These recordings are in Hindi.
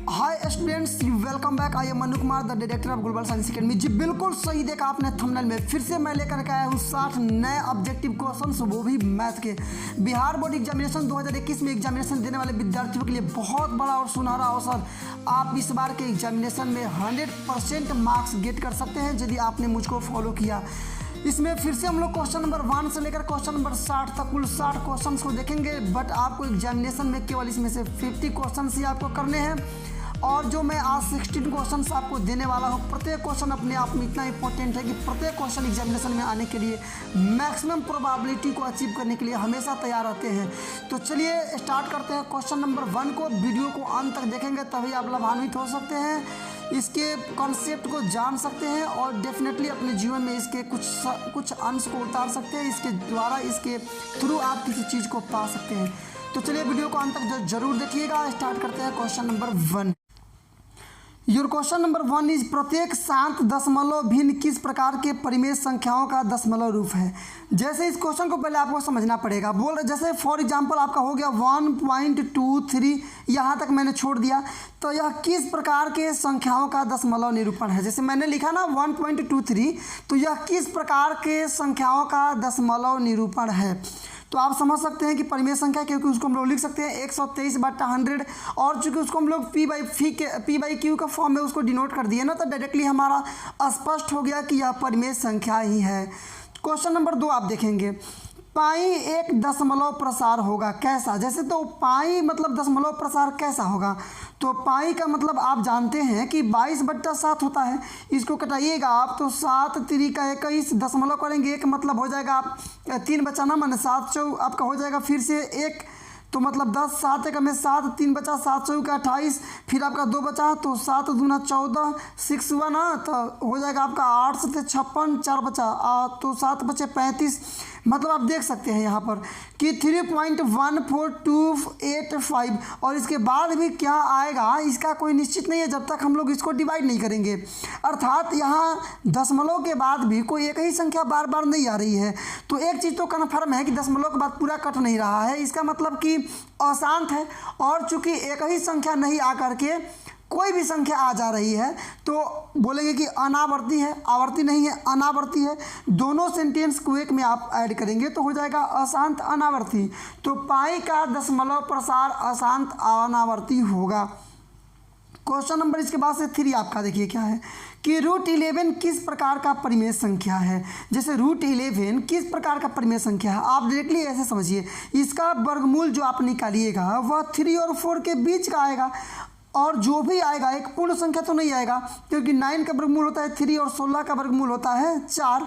Hi students, welcome back. I am Manu Kumar, the director of Global Science Academy. जी बिल्कुल सही देखा आपने थंबनेल में। फिर से मैं लेकर के आया हूँ 60 नए ऑब्जेक्टिव क्वेश्चंस, वो भी मैथ के। बिहार बोर्ड एग्जामिनेशन 2021 में एग्जामिनेशन देने वाले विद्यार्थियों के लिए बहुत बड़ा और सुनहरा अवसर। आप इस बार के एग्जामिनेशन में 100% मार्क्स गेट कर सकते हैं यदि आपने मुझको फॉलो किया। इसमें फिर से हम लोग क्वेश्चन नंबर 1 से लेकर क्वेश्चन नंबर 60 तक कुल 60 क्वेश्चन को देखेंगे। बट आपको एग्जामिनेशन में केवल इसमें से 50 क्वेश्चन ही आपको करने हैं। और जो मैं आज 16 क्वेश्चन आपको देने वाला हूँ, प्रत्येक क्वेश्चन अपने आप में इतना इंपॉर्टेंट है कि प्रत्येक क्वेश्चन एग्जामिनेशन में आने के लिए मैक्सिमम प्रोबेबिलिटी को अचीव करने के लिए हमेशा तैयार रहते हैं। तो चलिए स्टार्ट करते हैं क्वेश्चन नंबर 1 को। वीडियो को अंत तक देखेंगे तभी आप लाभान्वित हो सकते हैं, इसके कॉन्सेप्ट को जान सकते हैं और डेफिनेटली अपने जीवन में इसके कुछ अंश को उतार सकते हैं। इसके द्वारा, इसके थ्रू आप किसी चीज़ को पा सकते हैं। तो चलिए वीडियो को अंत तक जरूर देखिएगा। स्टार्ट करते हैं question number 1। Your question number 1 is प्रत्येक शांत दशमलव भिन्न किस प्रकार के परिमेय संख्याओं का दशमलव रूप है। जैसे इस क्वेश्चन को पहले आपको समझना पड़ेगा। बोल रहे जैसे फॉर एग्जांपल आपका हो गया 1.23, यहाँ तक मैंने छोड़ दिया। तो यह किस प्रकार के संख्याओं का दशमलव निरूपण है। जैसे मैंने लिखा ना 1.23, तो यह किस प्रकार के संख्याओं का दशमलव निरूपण है। तो आप समझ सकते हैं कि परिमेय संख्या, क्योंकि उसको हम लोग लिख सकते हैं 123/100। और चूंकि उसको हम लोग P/Q का फॉर्म में उसको डिनोट कर दिए ना, तो डायरेक्टली हमारा स्पष्ट हो गया कि यह परिमेय संख्या ही है। क्वेश्चन नंबर 2 आप देखेंगे, पाई एक दशमलव प्रसार होगा कैसा। जैसे तो पाई मतलब दशमलव प्रसार कैसा होगा। तो पाई का मतलब आप जानते हैं कि 22/7 होता है। इसको कटाइएगा आप तो 7 तिरिका 21 दशमलव करेंगे, एक मतलब हो जाएगा आप 3 बचाना माने 7 चौ आपका हो जाएगा फिर से 1, तो मतलब 10, 7 एक में 7, 3 बचा, 7 चौ का 28, फिर आपका 2 बचा तो 7 दूना 14, 6 हुआ ना, तो हो जाएगा आपका 8 से 56, 4 बचा तो 7 बचे 35। मतलब आप देख सकते हैं यहाँ पर कि 3.14285 और इसके बाद भी क्या आएगा इसका कोई निश्चित नहीं है जब तक हम लोग इसको डिवाइड नहीं करेंगे। अर्थात यहाँ दशमलव के बाद भी कोई एक ही संख्या बार बार नहीं आ रही है। तो एक चीज़ तो कन्फर्म है कि दशमलव के बाद पूरा कट नहीं रहा है, इसका मतलब कि अशांत है। और चूंकि एक ही संख्या नहीं आ करके कोई भी संख्या आ जा रही है तो बोलेंगे कि अनावर्ती है, आवर्ती नहीं है, अनावर्ती है। दोनों सेंटेंस को एक में आप ऐड करेंगे तो हो जाएगा अशांत अनावर्ती। तो पाई का दशमलव प्रसार अशांत अनावर्ती होगा। क्वेश्चन नंबर इसके बाद से 3 आपका देखिए क्या है कि √11 किस प्रकार का परिमेय संख्या है। जैसे √11 किस प्रकार का परिमेय संख्या है, आप डायरेक्टली ऐसे समझिए, इसका वर्गमूल जो आप निकालिएगा वह 3 और 4 के बीच का आएगा। और जो भी आएगा एक पूर्ण संख्या तो नहीं आएगा, क्योंकि 9 का वर्गमूल होता है 3 और 16 का वर्गमूल होता है 4।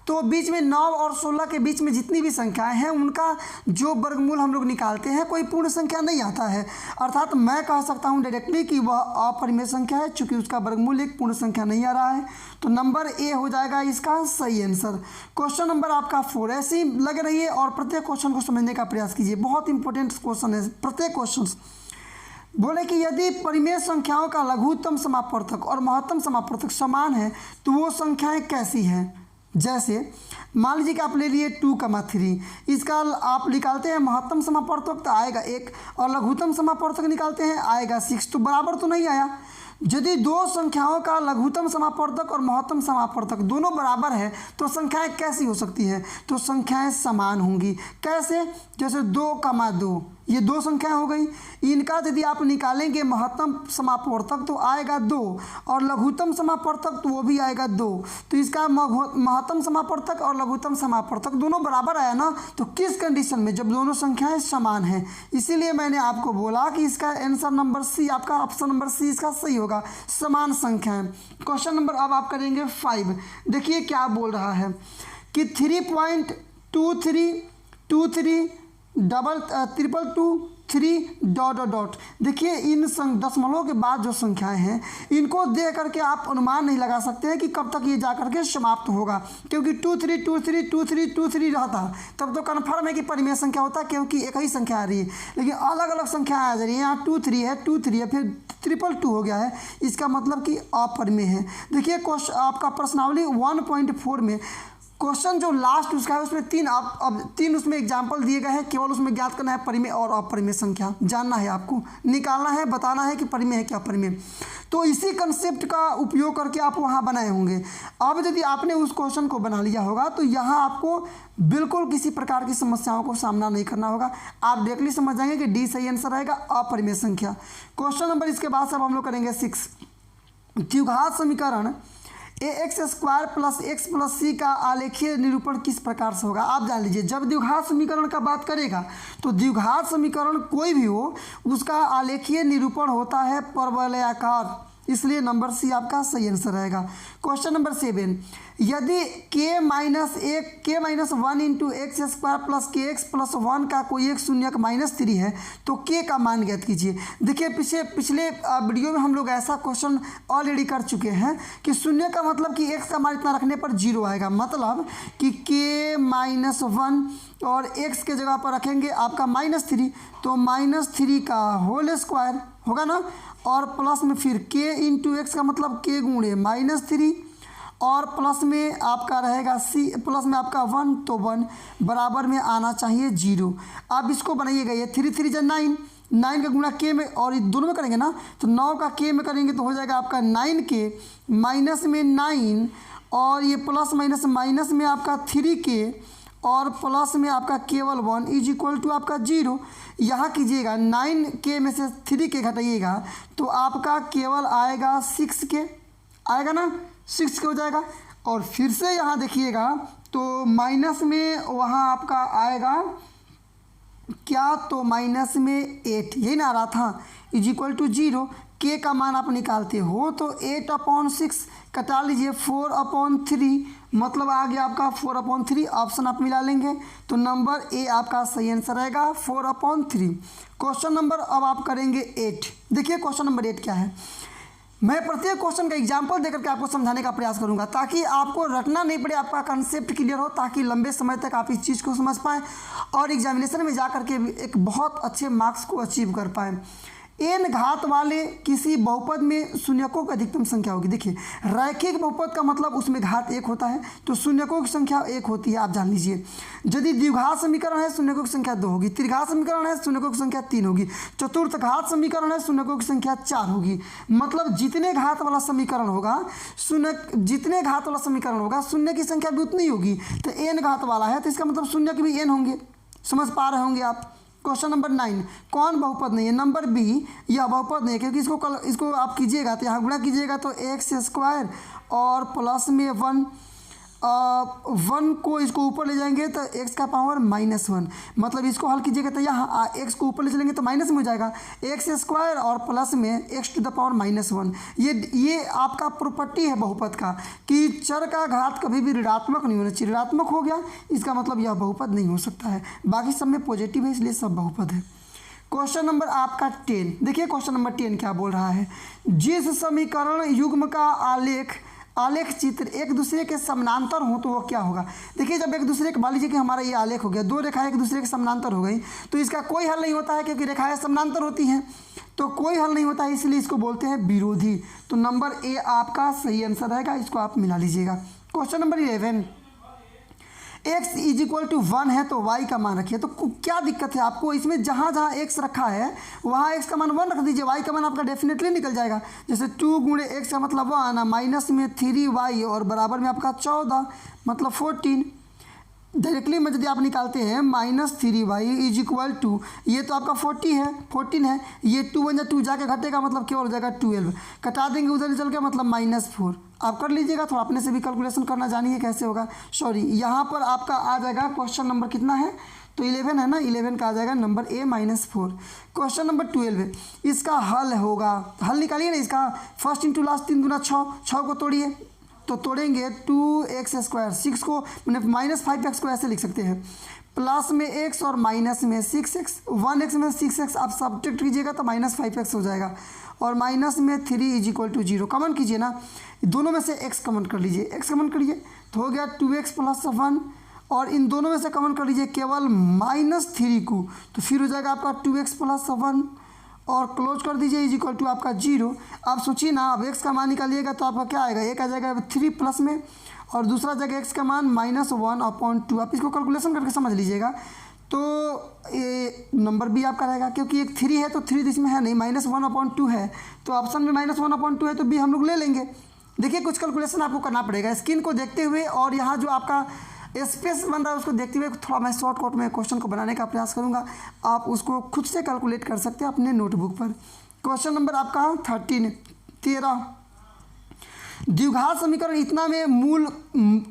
तो बीच में 9 और 16 के बीच में जितनी भी संख्याएं हैं उनका जो वर्गमूल हम लोग निकालते हैं कोई पूर्ण संख्या नहीं आता है। अर्थात मैं कह सकता हूं डायरेक्टली कि वह अपरिमेय संख्या है, चूंकि उसका वर्गमूल एक पूर्ण संख्या नहीं आ रहा है। तो नंबर ए हो जाएगा इसका सही आंसर। क्वेश्चन नंबर आपका 4 ऐसे ही लग रही है और प्रत्येक क्वेश्चन को समझने का प्रयास कीजिए। बहुत इंपॉर्टेंट क्वेश्चन है प्रत्येक क्वेश्चन। बोले कि यदि परिमेय संख्याओं का लघुत्तम समापवर्तक और महत्तम समापवर्तक समान है तो वो संख्याएं कैसी हैं। जैसे मान लीजिए कि आप ले लिए 2,3, इसका आप निकालते हैं महत्तम समापवर्तक तो आएगा 1 और लघुत्तम समापवर्तक निकालते हैं आएगा 6, तो बराबर तो नहीं आया। यदि दो संख्याओं का लघुत्तम समापवर्तक और महत्तम समापवर्तक दोनों बराबर है तो संख्याएं कैसी हो सकती हैं। तो संख्याएं समान होंगी। कैसे, जैसे 2,2 ये 2 संख्याएं हो गई, इनका यदि आप निकालेंगे महत्तम समापवर्तक तो आएगा 2 और लघुत्तम समापवर्तक तो वो भी आएगा 2। तो इसका महत्तम समापवर्तक और लघुत्तम समापवर्तक दोनों बराबर आया ना। तो किस कंडीशन में, जब दोनों संख्याएं समान हैं। इसीलिए मैंने आपको बोला कि इसका आंसर नंबर सी, आपका ऑप्शन नंबर सी इसका सही होगा, समान संख्याएं। क्वेश्चन नंबर अब आप करेंगे 5। देखिए क्या बोल रहा है कि 3.2323 3 देखिए इन दशमलव के बाद जो संख्याएं हैं इनको देख करके आप अनुमान नहीं लगा सकते हैं कि कब तक ये जा करके समाप्त होगा, क्योंकि 23232323 रहता तब तो कन्फर्म है कि परिमेय संख्या होता, क्योंकि एक ही संख्या आ रही है। लेकिन अलग अलग संख्या आ जा रही है, यहाँ 23 है 23 है फिर 222 हो गया है, इसका मतलब कि अपरिमेय है। देखिए क्वेश्चन आपका प्रश्नावली 1.4 में क्वेश्चन जो लास्ट उसका है उसमें तीन अब तीन उसमें एग्जाम्पल दिए गए हैं, केवल उसमें ज्ञात करना है परिमेय और अपरिमेय संख्या, जानना है आपको, निकालना है, बताना है कि परिमेय है क्या अपरिमेय। तो इसी कंसेप्ट का उपयोग करके आप वहाँ बनाए होंगे। अब यदि आपने उस क्वेश्चन को बना लिया होगा तो यहाँ आपको बिल्कुल किसी प्रकार की समस्याओं को सामना नहीं करना होगा, आप डायरेक्टली समझ जाएंगे कि डी सही आंसर रहेगा, अपरिमेय संख्या। क्वेश्चन नंबर इसके बाद सब हम लोग करेंगे 6। द्विघात समीकरण ax² plus x plus c का आलेखीय निरूपण किस प्रकार से होगा। आप जान लीजिए, जब द्विघात समीकरण का बात करेगा तो द्विघात समीकरण कोई भी हो उसका आलेखीय निरूपण होता है परवलयाकार, इसलिए नंबर सी आपका सही आंसर रहेगा। क्वेश्चन नंबर 7, यदि k-1 into x square plus के एक्स प्लस 1 का कोई एक शून्यक -3 है तो k का मान ज्ञात कीजिए। देखिए पिछले वीडियो में हम लोग ऐसा क्वेश्चन ऑलरेडी कर चुके हैं कि शून्य का मतलब कि x का मान इतना रखने पर 0 आएगा, मतलब कि k-1 और x के जगह पर रखेंगे आपका -3, तो -3 का होल स्क्वायर होगा ना, और प्लस में फिर k इंटू एक्स का मतलब k गुणे -3 और प्लस में आपका रहेगा c प्लस में आपका 1, तो 1 बराबर में आना चाहिए 0। अब इसको बनाइएगा, ये 3 3 जा 9, 9 का गुणा k में और ये दोनों में करेंगे ना, तो 9 का k में करेंगे तो हो जाएगा आपका 9k माइनस में 9 और ये प्लस माइनस में आपका 3k और प्लस में आपका केवल 1 इज इक्वल टू आपका 0। यहाँ कीजिएगा 9k में से 3k घटाइएगा तो आपका केवल आएगा 6k, आएगा ना, 6k हो जाएगा। और फिर से यहाँ देखिएगा तो माइनस में वहाँ आपका आएगा क्या, तो माइनस में 8, यही ना आ रहा था, इज इक्वल टू 0। k का मान आप निकालते हो तो 8/6 कटा लीजिए 4/3, मतलब आ गया आपका 4/3, ऑप्शन आप मिला लेंगे तो नंबर ए आपका सही आंसर रहेगा 4/3। क्वेश्चन नंबर अब आप करेंगे 8। देखिए क्वेश्चन नंबर 8 क्या है, मैं प्रत्येक क्वेश्चन का एग्जाम्पल देकर के आपको समझाने का प्रयास करूंगा ताकि आपको रटना नहीं पड़े, आपका कंसेप्ट क्लियर हो, ताकि लंबे समय तक आप इस चीज़ को समझ पाएँ और एग्जामिनेशन में जा करके एक बहुत अच्छे मार्क्स को अचीव कर पाएँ। n घात वाले किसी बहुपद में शून्यकों की अधिकतम संख्या होगी। देखिए रैखिक बहुपद का मतलब उसमें घात 1 होता है, तो शून्यकों की संख्या 1 होती है, आप जान लीजिए। यदि द्विघात समीकरण है शून्यकों की संख्या 2 होगी, त्रिघात समीकरण है शून्यकों की संख्या 3 होगी, चतुर्थ घात समीकरण है शून्यकों की संख्या 4 होगी। मतलब जितने घात वाला समीकरण होगा शून्य की संख्या भी उतनी होगी। तो n घात वाला है तो इसका मतलब शून्य के भी n होंगे, समझ पा रहे होंगे आप। क्वेश्चन नंबर 9, कौन बहुपद नहीं है, नंबर बी यह बहुपद नहीं है, क्योंकि इसको आप कीजिएगा तो यहाँ गुणा कीजिएगा तो x² और प्लस में 1 को इसको ऊपर ले जाएंगे तो x का पावर -1, मतलब इसको हल कीजिएगा तो यहाँ x को ऊपर ले चलेंगे तो माइनस में हो जाएगा x² और प्लस में x⁻⁻1। ये आपका प्रॉपर्टी है बहुपद का कि चर का घात कभी भी ऋणात्मक नहीं होना चाहिए, ऋणात्मक हो गया इसका मतलब यह बहुपद नहीं हो सकता है, बाकी सब में पॉजिटिव है इसलिए सब बहुपद है। क्वेश्चन नंबर आपका 10, देखिए क्वेश्चन नंबर 10 क्या बोल रहा है, जिस समीकरण युग्म का आलेख चित्र एक दूसरे के समानांतर हो तो वो क्या होगा। देखिए जब एक दूसरे के, मान लीजिए कि हमारा ये आलेख हो गया, 2 रेखाएं एक दूसरे के समानांतर हो गई तो इसका कोई हल नहीं होता है क्योंकि रेखाएं समानांतर होती हैं, तो कोई हल नहीं होता है, इसलिए इसको बोलते हैं विरोधी। तो नंबर ए आपका सही आंसर रहेगा, इसको आप मिला लीजिएगा। Question number 11, x is equal to 1 है तो y का मान रखिए। तो क्या दिक्कत है आपको, इसमें जहाँ जहाँ x रखा है वहाँ x का मान 1 रख दीजिए, y का मान आपका डेफिनेटली निकल जाएगा। जैसे 2 गुणे x का मतलब 1, माइनस में 3y और बराबर में आपका 14 मतलब 14। डायरेक्टली में यदि आप निकालते हैं -3y इज इक्वल टू, ये तो आपका 14 है, ये 2 1 2 जाके घटेगा मतलब केवल हो जाएगा 12, कटा देंगे उधर चल के मतलब -4। आप कर लीजिएगा, थोड़ा अपने से भी कैलकुलेशन करना जानिए कैसे होगा। सॉरी यहाँ पर आपका आ जाएगा क्वेश्चन नंबर कितना है, तो 11 है ना, 11 का आ जाएगा नंबर ए -4। क्वेश्चन नंबर 12, इसका हल होगा, हल निकालिए ना इसका, फर्स्ट इंटू लास्ट 3 दूना 6 को तोड़िए तो तोड़ेंगे 2x² 6 को मैंने -5x को ऐसे लिख सकते हैं, प्लस में x और माइनस में 6x, 1x में 6x आप सब्ट्रैक्ट कीजिएगा तो -5x हो जाएगा और माइनस में 3 इज इक्वल टू 0। कमन कीजिए ना, दोनों में से x कमन कर लीजिए, x कमन करिए तो हो गया 2x + 1 और इन दोनों में से कमन कर लीजिए केवल -3 को, तो फिर हो जाएगा आपका 2x + 1 और क्लोज कर दीजिए इज इक्वल टू आपका 0। आप सोचिए ना, अब x का मान निकालिएगा तो आपका क्या आएगा, एक आ जाएगा 3 प्लस में और दूसरा जगह x का मान -1/2। आप इसको कैलकुलेशन करके समझ लीजिएगा। तो ये नंबर बी आपका रहेगा, क्योंकि एक 3 है तो 3 इसमें है नहीं, -1/2 है, तो ऑप्शन में -1/2 है तो बी हम लोग ले लेंगे। देखिए कुछ कैलकुलेशन आपको करना पड़ेगा स्क्रीन को देखते हुए, और यहाँ जो आपका स्पेस बन रहा है उसको देखते हुए थोड़ा मैं शॉर्टकट में क्वेश्चन को बनाने का प्रयास करूँगा। आप उसको खुद से कैलकुलेट कर सकते हैं अपने नोटबुक पर। क्वेश्चन नंबर आपका 13 द्विघात समीकरण इतना में मूल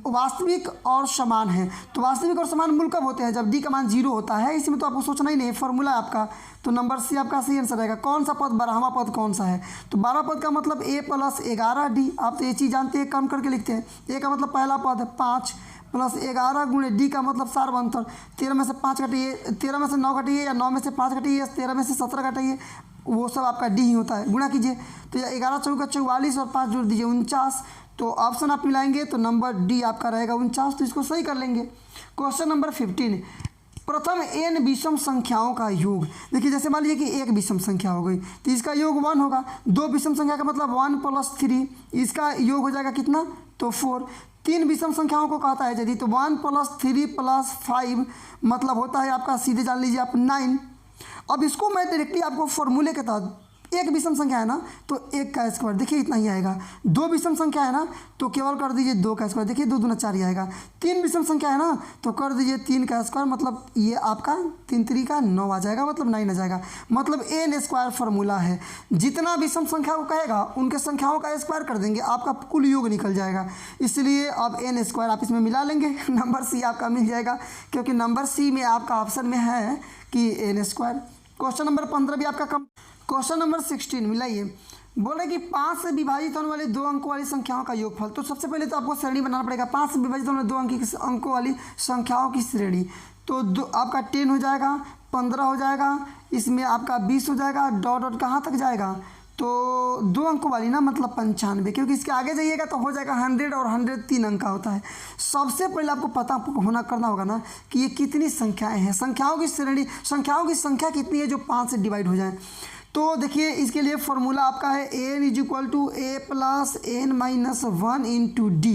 वास्तविक और समान है। तो वास्तविक और समान मूल कब होते हैं? जब डी का मान 0 होता है। इसमें तो आपको सोचना ही नहीं, फॉर्मूला है आपका। तो नंबर सी आपका सही आंसर रहेगा। कौन सा पद 12वां पद कौन सा है? तो 12 पद का मतलब a + 11d। आप तो ये चीज़ जानते हैं, कम करके लिखते हैं। a का मतलब पहला पद 5 + 11 गुणे डी का मतलब सार्वंतर। 13 में से 5 घटाइए, 13 में से 9 घटाइए, या 9 में से 5 घटाइए, 13 में से 17 घटाइए, वो सब आपका डी ही होता है। गुणा कीजिए तो 11 चौका 44 और 5 जोड़ दीजिए 49। तो ऑप्शन आप मिलाएंगे तो नंबर डी आपका रहेगा 49। तो इसको सही कर लेंगे। क्वेश्चन नंबर 15 प्रथम n विषम संख्याओं का योग। देखिए जैसे मान लीजिए कि एक विषम संख्या हो गई तो इसका योग 1 होगा। दो विषम संख्या का मतलब 1 + 3, इसका योग हो जाएगा कितना? तो 4। तीन विषम संख्याओं को कहता है यदि, तो 1 + 3 + 5 मतलब होता है आपका, सीधे जान लीजिए आप 9। अब इसको मैं डायरेक्टली आपको फॉर्मूले के तहत, एक विषम संख्या है ना तो 1 का स्क्वायर, देखिए इतना ही आएगा। दो विषम संख्या है ना तो केवल कर दीजिए 2 का स्क्वायर, देखिए 2 दूना 4 ही आएगा। तीन विषम संख्या है ना तो कर दीजिए 3 का स्क्वायर, मतलब ये आपका 3 3 का 9 आ जाएगा, मतलब 9 आ जाएगा। मतलब n स्क्वायर फार्मूला है। जितना विषम संख्या को कहेगा उनके संख्याओं का स्क्वायर कर देंगे, आपका कुल योग निकल जाएगा। इसलिए अब n स्क्वायर आप इसमें मिला लेंगे, नंबर सी आपका मिल जाएगा, क्योंकि नंबर सी में आपका ऑप्शन में है कि n स्क्वायर। क्वेश्चन नंबर 15 भी आपका कम। Question number 16 मिलाइए। बोले कि 5 से विभाजित होने वाली 2 अंकों वाली संख्याओं का योगफल। तो सबसे पहले तो आपको श्रेणी बनाना पड़ेगा। 5 से विभाजित होने वाली 2 अंकों वाली संख्याओं की श्रेणी। तो आपका 10 हो जाएगा, 15 हो जाएगा, इसमें आपका 20 हो जाएगा, डॉट डॉट कहाँ तक जाएगा? तो 2 अंकों वाली ना मतलब 95, क्योंकि इसके आगे जाइएगा तो हो जाएगा 100 और 100 3 अंक का होता है। सबसे पहले आपको पता करना होगा ना कि ये कितनी संख्याएं हैं, संख्याओं की श्रेणी, संख्याओं की संख्या कितनी है जो 5 से डिवाइड हो जाए। तो देखिए इसके लिए फॉर्मूला आपका है n = a + n - 1 × d।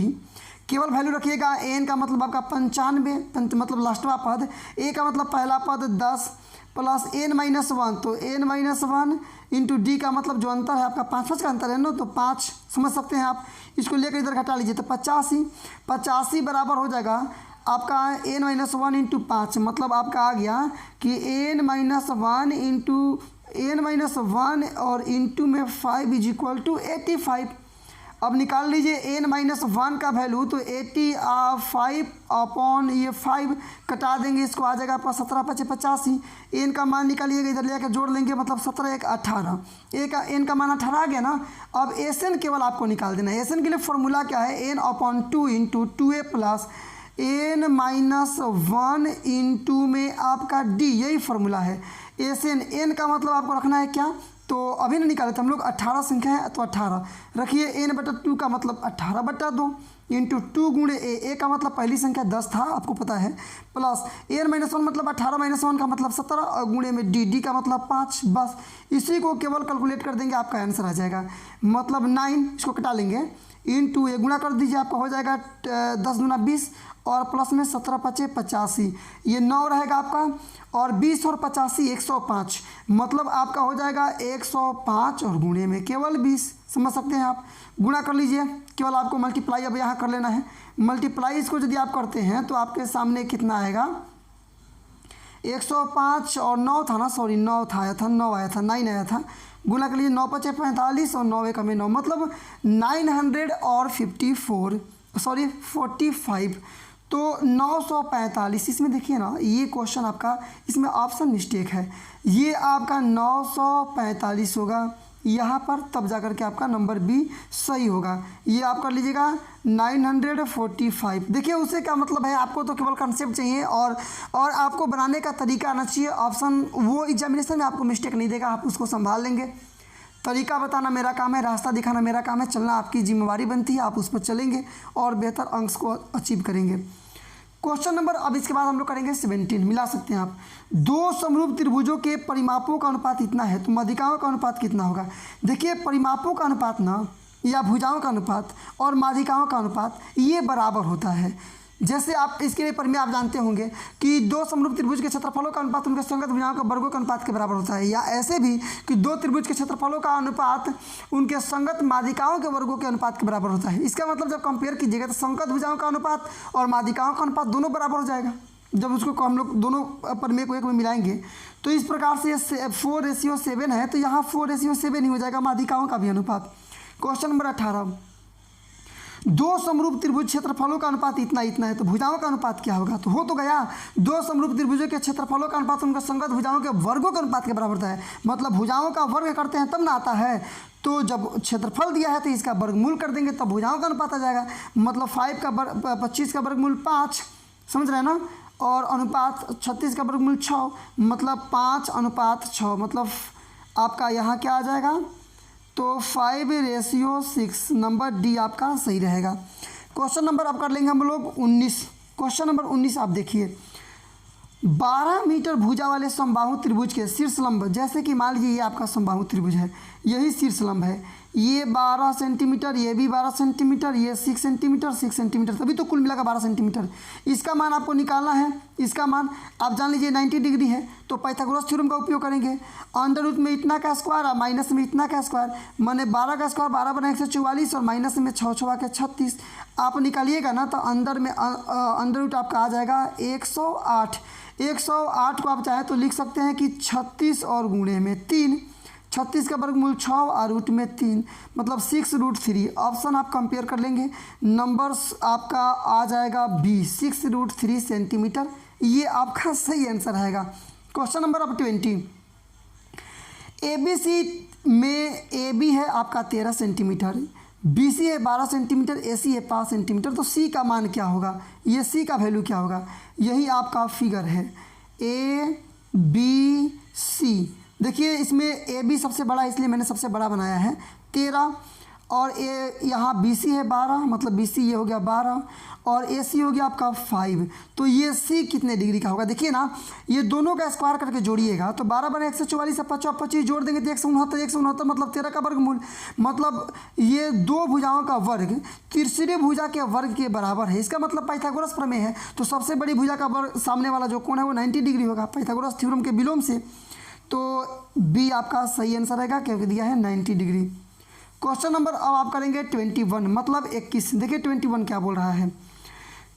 केवल वैल्यू रखिएगा। n का मतलब आपका 95, मतलब लास्टवा पद, a का मतलब पहला पद 10 + n - 1, तो n - 1 × d का मतलब जो अंतर है आपका 5 का अंतर है ना, तो 5 समझ सकते हैं आप। इसको लेकर इधर घटा लीजिए तो 85 बराबर हो जाएगा आपका n - 1 × 5, मतलब आपका आ गया कि n - 1 और इंटू में 5 = 85। अब निकाल लीजिए n - 1 का वैल्यू, तो 85 अपॉन ये 5 कटा देंगे, इसको आ जाएगा आपका 17 × 5 = 85। n का मान निकालिएगा, इधर ले आकर जोड़ लेंगे, मतलब 17 × 1 = 18। n का मान 18 आ गया ना। अब SN केवल आपको निकाल देना है। SN के लिए फॉर्मूला क्या है? n/2 × 2a + n - 1 इंटू में आपका d, यही फॉर्मूला है। SN n का मतलब आपको रखना है क्या? तो अभी ना निकाले थे हम लोग, 18 संख्या है तो 18 रखिए। n/2 का मतलब 18/2 इंटू 2 गुणे a का मतलब पहली संख्या 10 था आपको पता है, प्लस n - 1 मतलब 18 - 1 का मतलब 17 और गुणे में d का मतलब 5। बस इसी को केवल कैलकुलेट कर देंगे, आपका आंसर आ जाएगा, मतलब 9। इसको कटा लेंगे, इंटू ये गुणा कर दीजिए, आपका हो जाएगा 10 दूना 20 और प्लस में 17 × 5 = 85, ये 9 रहेगा आपका, और 20 और 85 105, मतलब आपका हो जाएगा 105 और गुणे में केवल 20। समझ सकते हैं आप। गुणा कर लीजिए, केवल आपको मल्टीप्लाई अब यहाँ कर लेना है। मल्टीप्लाई इसको यदि आप करते हैं तो आपके सामने कितना आएगा? 105 और 9 था ना, सॉरी 9 आया था 9 आया था। गुणा कर लीजिए, 9 × 5 = 45 और 9 × 1 = 9, मतलब 45। तो 945 इसमें देखिए ना, ये क्वेश्चन आपका इसमें ऑप्शन मिस्टेक है, ये आपका 945 होगा यहाँ पर, तब जाकर के आपका नंबर बी सही होगा। ये आप कर लीजिएगा 945। देखिए उससे क्या मतलब है, आपको तो केवल कंसेप्ट चाहिए और आपको बनाने का तरीका आना चाहिए। ऑप्शन वो एग्जामिनेशन में आपको मिस्टेक नहीं देगा, आप उसको संभाल लेंगे। तरीका बताना मेरा काम है, रास्ता दिखाना मेरा काम है, चलना आपकी जिम्मेवारी बनती है, आप उस पर चलेंगे और बेहतर अंक को अचीव करेंगे। क्वेश्चन नंबर, अब इसके बाद हम लोग करेंगे 17। मिला सकते हैं आप। 2 समरूप त्रिभुजों के परिमापों का अनुपात इतना है, तो माध्यिकाओं का अनुपात कितना होगा? देखिए परिमापों का अनुपात ना या भुजाओं का अनुपात और माध्यिकाओं का अनुपात ये बराबर होता है। जैसे आप इसके लिए प्रमेय आप जानते होंगे कि दो समरूप त्रिभुज के क्षेत्रफलों का अनुपात उनके संगत भुजाओं के वर्गों के अनुपात के बराबर होता है, या ऐसे भी कि दो त्रिभुज के क्षेत्रफलों का अनुपात उनके संगत माध्यिकाओं के वर्गों के अनुपात के बराबर होता है। इसका मतलब जब कंपेयर कीजिएगा तो संगत भुजाओं का अनुपात और माध्यिकाओं का अनुपात दोनों बराबर हो जाएगा। जब उसको हम लोग दोनों प्रमेय को एक में मिलाएंगे तो इस प्रकार से ये 4:7 है, तो यहाँ 4:7 ही हो जाएगा माध्यिकाओं का भी अनुपात। क्वेश्चन नंबर 18, दो समरूप त्रिभुज क्षेत्रफलों का अनुपात इतना इतना है, तो भुजाओं का अनुपात क्या होगा? तो हो तो गया, दो समरूप त्रिभुजों के क्षेत्रफलों का अनुपात उनका संगत भुजाओं के वर्गों के अनुपात के बराबर होता है। मतलब भुजाओं का वर्ग करते हैं तब ना आता है, तो जब क्षेत्रफल दिया है तो इसका वर्गमूल कर देंगे तब भुजाओं का अनुपात आ जाएगा। मतलब 25 का वर्गमूल 5, समझ रहे हैं ना, और अनुपात 36 का वर्गमूल 6, मतलब 5:6, मतलब आपका यहाँ क्या आ जाएगा? तो 5:6, नंबर डी आपका सही रहेगा। क्वेश्चन नंबर अब कर लेंगे हम लोग 19। क्वेश्चन नंबर 19 आप देखिए, 12 मीटर भुजा वाले समबाहु त्रिभुज के शीर्षलंब, जैसे कि मान लीजिए ये आपका समबाहु त्रिभुज है, यही शीर्षलंब है, ये 12 सेंटीमीटर, ये भी 12 सेंटीमीटर, ये 6 सेंटीमीटर, 6 सेंटीमीटर, तभी तो कुल मिलाकर 12 सेंटीमीटर। इसका मान आपको निकालना है। इसका मान आप जान लीजिए 90 डिग्री है, तो पाइथागोरस थ्योरम का उपयोग करेंगे। अंडर रूट में इतना का स्क्वायर और माइनस में इतना का स्क्वायर, माने 12 का स्क्वायर 12 बना 144 और माइनस में 6 6 के 36। आप निकालिएगा ना तो अंडर रूट आपका आ जाएगा 108। 108 को आप चाहे तो लिख सकते हैं कि 36 और गुणे में 3, 36 का वर्गमूल 6 और रूट में 3, मतलब 6√3। ऑप्शन आप कंपेयर कर लेंगे, नंबर्स आपका आ जाएगा बी 6√3 सेंटीमीटर। ये आपका सही आंसर रहेगा। क्वेश्चन नंबर अब 20, ABC में AB है आपका 13 सेंटीमीटर, BC है 12 सेंटीमीटर, AC है 5 सेंटीमीटर, तो C का मान क्या होगा? ये C का वैल्यू क्या होगा? यही आपका फिगर है ABC। देखिए इसमें AB सबसे बड़ा है, इसलिए मैंने सबसे बड़ा बनाया है 13, और यहाँ BC है 12, मतलब BC ये हो गया 12 और AC हो गया आपका 5। तो ये C कितने डिग्री का होगा? देखिए ना, ये दोनों का स्क्वायर करके जोड़िएगा तो 12 बने 144 और 25 जोड़ देंगे तो 169 मतलब 13 का वर्गमूल। मतलब ये दो भुजाओं का वर्ग तीसरी भुजा के वर्ग के बराबर है। इसका मतलब पाइथागोरस प्रमेय है, तो सबसे बड़ी भुजा का वर्ग सामने वाला जो कोण है वो 90 डिग्री होगा पाइथागोरस थ्योरम के विलोम से। तो बी आपका सही आंसर रहेगा क्योंकि दिया है 90 डिग्री। क्वेश्चन नंबर अब आप करेंगे 21, मतलब 21। देखिए 21 क्या बोल रहा है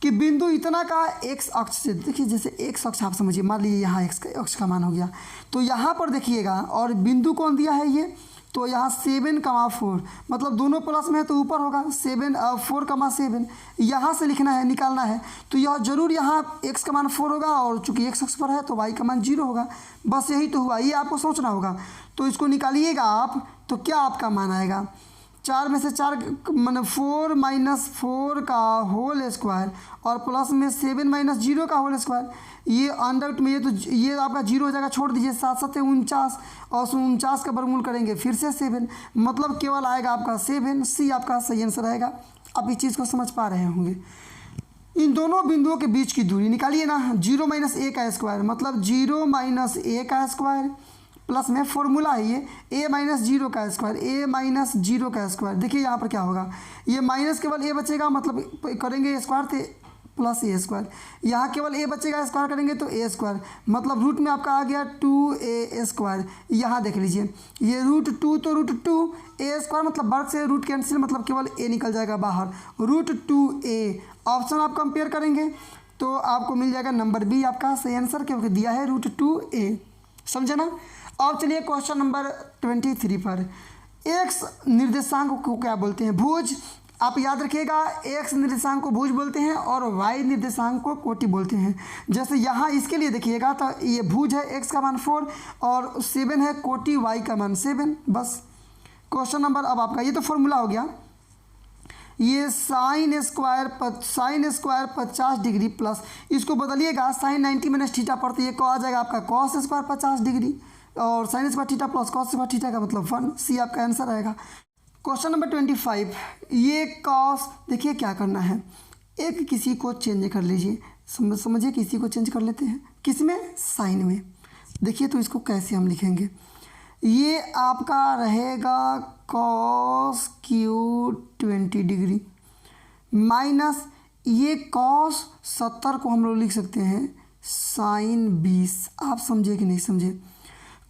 कि बिंदु इतना का एक्स अक्ष से, देखिए जैसे एक्स अक्ष आप समझिए, मान लीजिए यहाँ एक्स अक्ष का मान हो गया, तो यहाँ पर देखिएगा और बिंदु कौन दिया है ये, तो यहाँ 7,4, मतलब दोनों प्लस में है तो ऊपर होगा 4,7 यहाँ से लिखना है, निकालना है, तो यह जरूर यहाँ x का मान 4 होगा और चूंकि x अक्ष पर है तो y का मान 0 होगा। बस यही तो हुआ, ये आपको सोचना होगा। तो इसको निकालिएगा आप तो क्या आपका मान आएगा? 4 में से 4 मतलब 4 - 4 का होल स्क्वायर और प्लस में 7 - 0 का होल स्क्वायर, ये अंडर रूट में ये आपका 0 हो जाएगा, छोड़ दीजिए, 7 7 49 और 49 का वर्गमूल करेंगे फिर से 7, मतलब केवल आएगा आपका 7। सी आपका सही आंसर आएगा। आप इस चीज़ को समझ पा रहे होंगे। इन दोनों बिंदुओं के बीच की दूरी निकालिए ना, 0 - a का स्क्वायर, मतलब 0 - a का स्क्वायर प्लस में फॉर्मूला है ये a - 0 का स्क्वायर, a - 0 का स्क्वायर। देखिए यहाँ पर क्या होगा, ये माइनस केवल a बचेगा, मतलब करेंगे स्क्वायर थे प्लस a स्क्वायर, यहाँ केवल a बचेगा, स्क्वायर करेंगे तो a स्क्वायर, मतलब रूट में आपका आ गया 2a स्क्वायर। यहाँ देख लीजिए ये √2 तो √2 a स्क्वायर, मतलब वर्ग से रूट कैंसिल, मतलब केवल a निकल जाएगा बाहर, √2a। ऑप्शन आप कंपेयर करेंगे तो आपको मिल जाएगा नंबर बी आपका सही आंसर, क्योंकि दिया है √2a। समझे ना? अब चलिए क्वेश्चन नंबर 23 पर, एक्स निर्देशांक को क्या बोलते हैं? भुज। आप याद रखिएगा, एक्स निर्देशांक को भुज बोलते हैं और वाई निर्देशांक को कोटि बोलते हैं। जैसे यहाँ इसके लिए देखिएगा तो ये भुज है, एक्स का मान 4 और 7 है, कोटि वाई का मान 7। बस क्वेश्चन नंबर अब आपका, ये तो फॉर्मूला हो गया, ये साइन स्क्वायर 50 डिग्री प्लस, इसको बदलिएगा साइन 90 - थीटा पड़ता है, ये आ जाएगा आपका कॉस स्क्वायर 50 डिग्री और sign square theta plus cos square theta का मतलब 1। सी आपका आंसर आएगा। क्वेश्चन नंबर 25, ये कॉस, देखिए क्या करना है, एक किसी को चेंज कर लीजिए, समझिए किसी को चेंज कर लेते हैं, किस में? साइन में। देखिए तो इसको कैसे हम लिखेंगे, ये आपका रहेगा कॉस क्यू 20 डिग्री माइनस ये कॉस 70 को हम लोग लिख सकते हैं साइन 20। आप समझे कि नहीं समझे?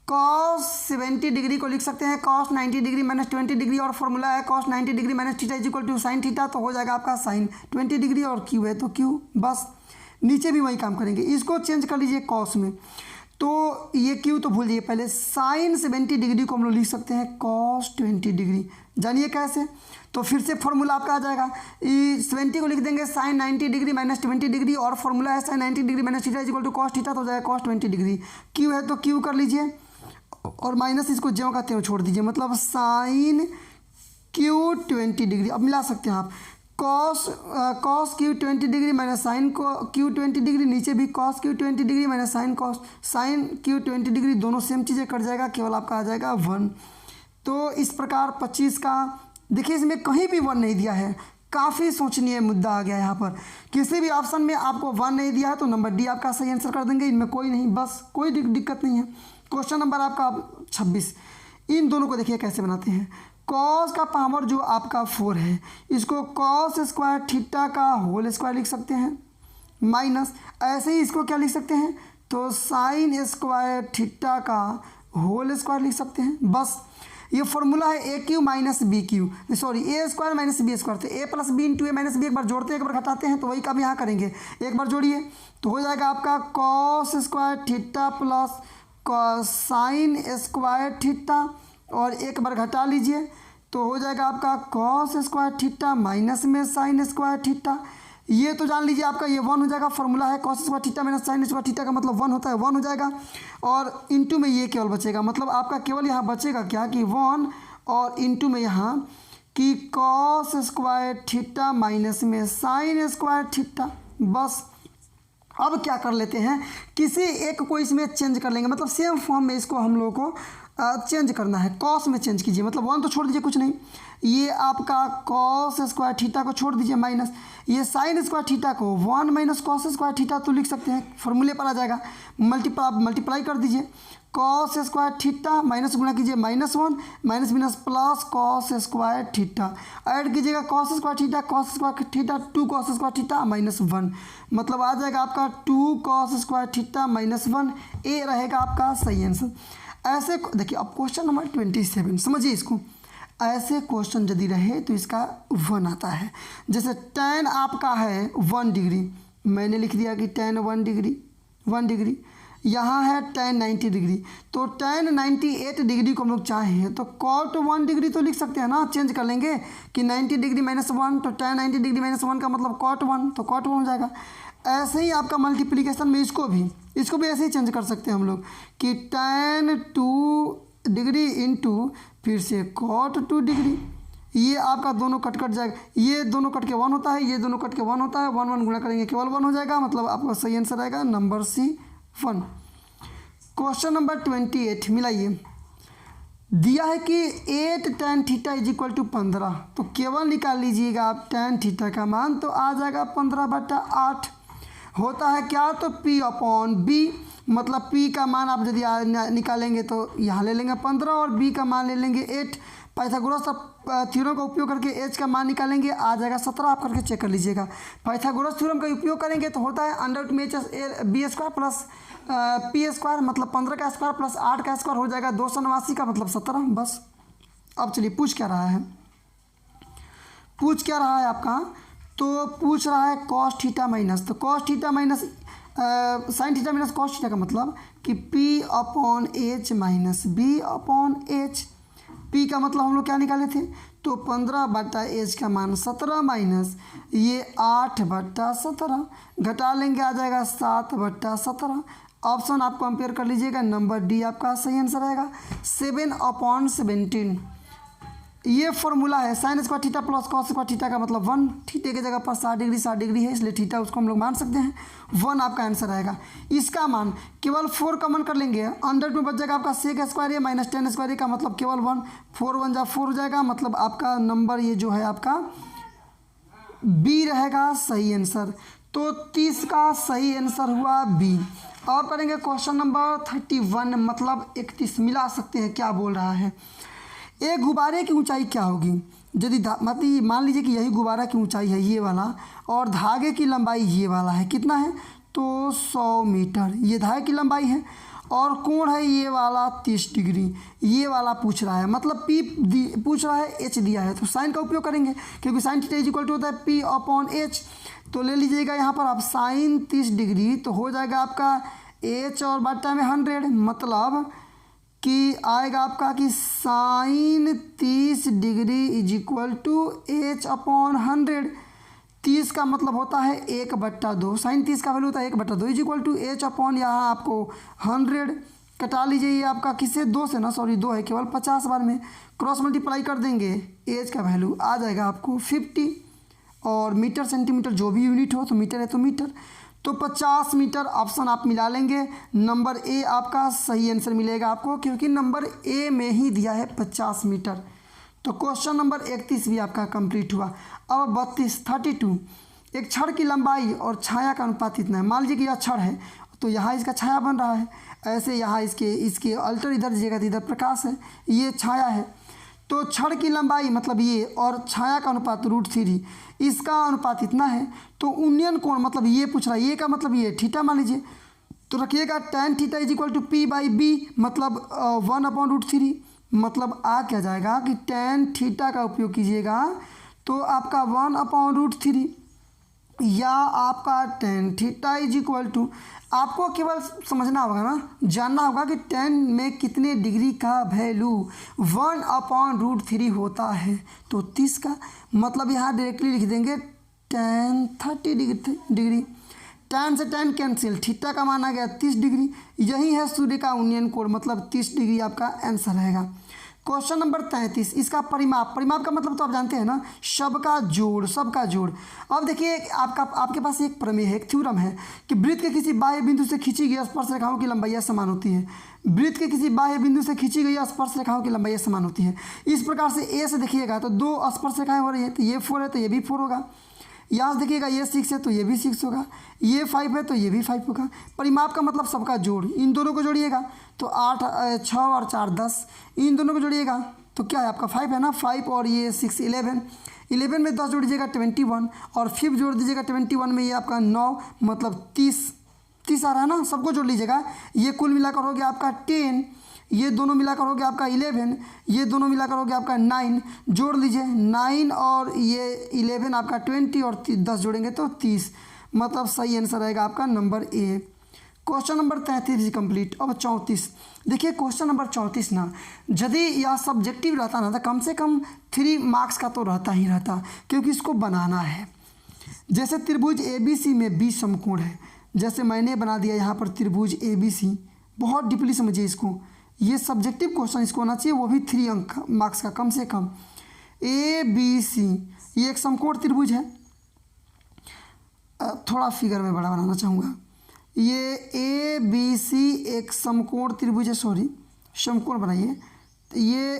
कॉस 70 डिग्री को लिख सकते हैं कॉस 90 डिग्री माइनस 20 डिग्री, और फॉर्मूला है cos 90 degree minus theta is equal to sine theta, तो हो जाएगा आपका साइन 20 डिग्री और क्यू है तो क्यू। बस नीचे भी वही काम करेंगे, इसको चेंज कर लीजिए कॉस में, तो ये क्यू तो भूल जाइए पहले। साइन 70 डिग्री को हम लोग लिख सकते हैं कॉस 20 डिग्री, जानिए कैसे? तो फिर से फॉर्मूला आपका आ जाएगा, 70 को लिख देंगे साइन 90 डिग्री माइनस 20 डिग्री, और फॉर्मूला है sine 90 degree minus theta is equal to cos theta, तो हो जाएगा कॉस 20 डिग्री। क्यू है तो क्यू कर लीजिए और माइनस इसको ज्यों का त्यों छोड़ दीजिए, मतलब साइन क्यू 20 डिग्री। अब मिला सकते हैं आप cos cube 20 degree minus sine cube 20 degree, नीचे भी cos cube 20 degree minus sine cube 20 degree, दोनों सेम चीज़ें कट जाएगा, केवल आपका आ जाएगा 1। तो इस प्रकार 25 का देखिए इसमें कहीं भी 1 नहीं दिया है, काफ़ी सोचनीय मुद्दा आ गया यहाँ पर। किसी भी ऑप्शन में आपको 1 नहीं दिया है तो नंबर डी आपका सही आंसर कर देंगे, इनमें कोई नहीं, बस कोई दिक्कत नहीं है। क्वेश्चन नंबर आपका 26, इन दोनों को देखिए कैसे बनाते हैं। कॉस का पावर जो आपका 4 है, इसको कॉस स्क्वायर थीटा का होल स्क्वायर लिख सकते हैं, माइनस ऐसे ही इसको क्या लिख सकते हैं, तो साइन स्क्वायर थीटा का होल स्क्वायर लिख सकते हैं। बस ये फॉर्मूला है A cube minus B cube, sorry A square minus B square, तो A plus B into A minus B, एक बार जोड़ते हैं एक बार घटाते हैं, तो वही काम यहाँ करेंगे, एक बार जोड़िए तो हो जाएगा आपका cos square theta plus sign square theta, और एक बार घटा लीजिए तो हो जाएगा आपका कॉस स्क्वायर थीटा माइनस में साइन स्क्वायर थीटा। ये तो जान लीजिए आपका ये 1 हो जाएगा, फॉर्मूला है cos square theta minus sign square theta का मतलब 1 होता है, 1 हो जाएगा, और इंटू में ये केवल बचेगा, मतलब आपका केवल यहाँ बचेगा क्या कि 1, और इंटू में यहाँ कि कॉस स्क्वायर थीटा माइनस में साइन स्क्वायर थीटा। बस अब क्या कर लेते हैं, किसी एक को इसमें चेंज कर लेंगे, मतलब सेम फॉर्म में इसको हम लोग को चेंज करना है, कॉस में चेंज कीजिए, मतलब 1 तो छोड़ दीजिए कुछ नहीं, ये आपका कॉस स्क्वायर थीटा को छोड़ दीजिए माइनस ये साइन स्क्वायर थीटा को 1 माइनस कॉस स्क्वायर थीटा तो लिख सकते हैं, फॉर्मूले पर आ जाएगा, मल्टीप्लाई कर दीजिए, कॉस स्क्वायर थीटा माइनस गुणा कीजिए -1 minus minus plus cos square theta, add कीजिएगा cos square theta 2 cos square theta -1, मतलब आ जाएगा आपका 2 कॉस स्क्वायर थीटा -1, ए रहेगा आपका सही आंसर। ऐसे देखिए अब क्वेश्चन नंबर 27 समझिए इसको, ऐसे क्वेश्चन यदि रहे तो इसका 1 आता है, जैसे tan आपका है 1 डिग्री, मैंने लिख दिया कि tan 1 डिग्री, यहाँ है tan 90 डिग्री, तो tan 98 डिग्री को हम लोग चाहें तो cot 1 डिग्री तो लिख सकते हैं ना, चेंज कर लेंगे कि 90 डिग्री -1, तो tan 90 डिग्री -1 का मतलब cot 1, तो cot 1 हो जाएगा। ऐसे ही आपका मल्टीप्लिकेशन में इसको भी ऐसे ही चेंज कर सकते हैं हम लोग कि tan 2 डिग्री इंटू फिर से cot 2 डिग्री, ये आपका दोनों कट जाएगा, ये दोनों कट के 1 होता है, ये दोनों कट के 1 होता है, 1 गुणा करेंगे केवल 1 हो जाएगा, मतलब आपका सही आंसर आएगा नंबर सी 1। क्वेश्चन नंबर 28 मिलाइए, दिया है कि 8 tan theta is equal to 15, तो केवल निकाल लीजिएगा आप tan थीटा का मान, तो आ जाएगा 15/8, होता है क्या तो P/B, मतलब P का मान आप यदि निकालेंगे तो यहाँ ले लेंगे 15 और B का मान ले लेंगे 8, पाइथागोरस थ्योरम का उपयोग करके H का मान निकालेंगे, आ जाएगा 17, आप करके चेक कर लीजिएगा। पाइथागोरस थ्योरम का उपयोग करेंगे तो होता है √में प्लस P² मतलब 15 का स्क्वायर प्लस 8 का स्क्वायर हो जाएगा 289 का मतलब 17। बस अब चलिए पूछ क्या रहा है आपका, तो पूछ रहा है cos थीटा माइनस, तो cos theta minus sine theta minus cos theta का मतलब कि P/H माइनस B/H, P का मतलब हम लोग क्या निकाले थे, तो 15/H का मान 17 माइनस ये 8/17, घटा लेंगे आ जाएगा 7/17। ऑप्शन आप कंपेयर कर लीजिएगा, नंबर डी आपका सही आंसर आएगा 7/17। ये फॉर्मूला है sign square theta plus cos square theta का मतलब 1, थीटे की जगह पर 60 डिग्री है इसलिए थीटा उसको हम लोग मान सकते हैं, 1 आपका आंसर आएगा। इसका मान केवल 4 कॉमन कर लेंगे, अंडर में बच जाएगा आपका सेक स्क्वायर ए माइनस tan स्क्वायर ए का मतलब केवल 1, 4 1 जा 4 हो जाएगा, मतलब आपका नंबर ये जो है आपका बी रहेगा सही आंसर। तो 30 का सही आंसर हुआ बी। और करेंगे क्वेश्चन नंबर 31, मतलब 31 मिला सकते हैं। क्या बोल रहा है, एक गुब्बारे की ऊंचाई क्या होगी यदि मतलब मान लीजिए कि यही गुब्बारा की ऊंचाई है ये वाला, और धागे की लंबाई ये वाला है, कितना है तो 100 मीटर, ये धागे की लंबाई है, और कोण है ये वाला 30 डिग्री, ये वाला पूछ रहा है, मतलब P पूछ रहा है, H दिया है, तो साइन का उपयोग करेंगे क्योंकि sine theta is equal to होता है P/H। तो ले लीजिएगा यहाँ पर आप साइन 30 डिग्री, तो हो जाएगा आपका H और बट्टा में 100, मतलब कि आएगा आपका कि sine 30 degree is equal to H/100। 30 का मतलब होता है 1/2, साइन 30 का वैल्यू होता है 1/2 इज इक्वल टू H/ यहाँ आपको 100 कटा लीजिए, ये आपका किससे 2 से ना, सॉरी 2 है केवल, 50 बार में क्रॉस मल्टीप्लाई कर देंगे, एज का वैल्यू आ जाएगा आपको 50, और मीटर सेंटीमीटर जो भी यूनिट हो, तो मीटर है तो मीटर, तो 50 मीटर ऑप्शन आप मिला लेंगे। नंबर ए आपका सही आंसर मिलेगा आपको, क्योंकि नंबर ए में ही दिया है 50 मीटर। तो क्वेश्चन नंबर 31 भी आपका कंप्लीट हुआ। अब 32 एक छड़ की लंबाई और छाया का अनुपात इतना है। मान लीजिए कि यह छड़ है, तो यहाँ इसका छाया बन रहा है, ऐसे यहाँ इसके अल्टर इधर दीजिएगा तो इधर प्रकाश है, ये छाया है। तो छड़ की लंबाई मतलब ये, और छाया का अनुपात √3, इसका अनुपात इतना है। तो उन्नयन कोण मतलब ये पूछ रहा है, ये का मतलब ये थीटा मान लीजिए, तो रखिएगा tan theta is equal to P/B, मतलब 1/√3, मतलब आ क्या जाएगा कि tan थीटा का उपयोग कीजिएगा तो आपका 1/√3, या आपका tan theta is equal to, आपको केवल समझना होगा ना, जानना होगा कि tan में कितने डिग्री का वैल्यू 1/√3 होता है, तो 30 का, मतलब यहाँ डायरेक्टली लिख देंगे tan 30 डिग्री, tan से tan कैंसिल, थीटा का मान आ गया 30 डिग्री, यही है सूर्य का उन्नयन कोण, मतलब 30 डिग्री आपका आंसर रहेगा। क्वेश्चन नंबर 33, इसका परिमाप का मतलब तो आप जानते हैं ना, सबका जोड़। अब देखिए आपके पास एक प्रमेय है, एक थ्योरम है कि वृत्त के किसी बाह्य बिंदु से खींची गई स्पर्श रेखाओं की लंबाई समान होती है। वृत्त के किसी बाह्य बिंदु से खींची गई स्पर्श रेखाओं की लंबाई समान होती है। इस प्रकार से ए से देखिएगा तो 2 स्पर्श रेखाएं हो रही है, तो ये 4 है तो ये भी 4 होगा। यहाँ से देखिएगा ये 6 है तो ये भी 6 होगा, ये 5 है तो ये भी 5 होगा। परिमाप का मतलब सबका जोड़, इन दोनों को जोड़िएगा तो 8 6 और 4 10, इन दोनों को जोड़िएगा तो क्या है आपका 5 है ना, 5 और ये 6 11 में 10 जोड़ दीजिएगा 21, और 5 जोड़ दीजिएगा 21 में ये आपका 9, मतलब 30 आ रहा है ना, सबको जोड़ लीजिएगा। ये कुल मिलाकर हो गया आपका 10, ये दोनों मिलाकर हो गया आपका 11, ये दोनों मिलाकर हो गया आपका 9, जोड़ लीजिए 9 और ये 11 आपका 20, और 10 जोड़ेंगे तो 30, मतलब सही आंसर रहेगा आपका number A. Question number 33 complete. अब 34 देखिए, क्वेश्चन नंबर 34 ना, यदि यह सब्जेक्टिव रहता ना तो कम से कम 3 मार्क्स का तो रहता ही रहता, क्योंकि इसको बनाना है। जैसे त्रिभुज ABC में 20 समकोण है, जैसे मैंने बना दिया यहाँ पर त्रिभुज ABC, बहुत डीपली समझिए इसको, ये सब्जेक्टिव क्वेश्चन इसको होना चाहिए, वो भी 3 अंक मार्क्स का कम से कम। ABC ये एक समकोण त्रिभुज है, थोड़ा फिगर में बड़ा बनाना चाहूँगा, ये ABC एक समकोण त्रिभुज है, सॉरी समकोण बनाइए, ये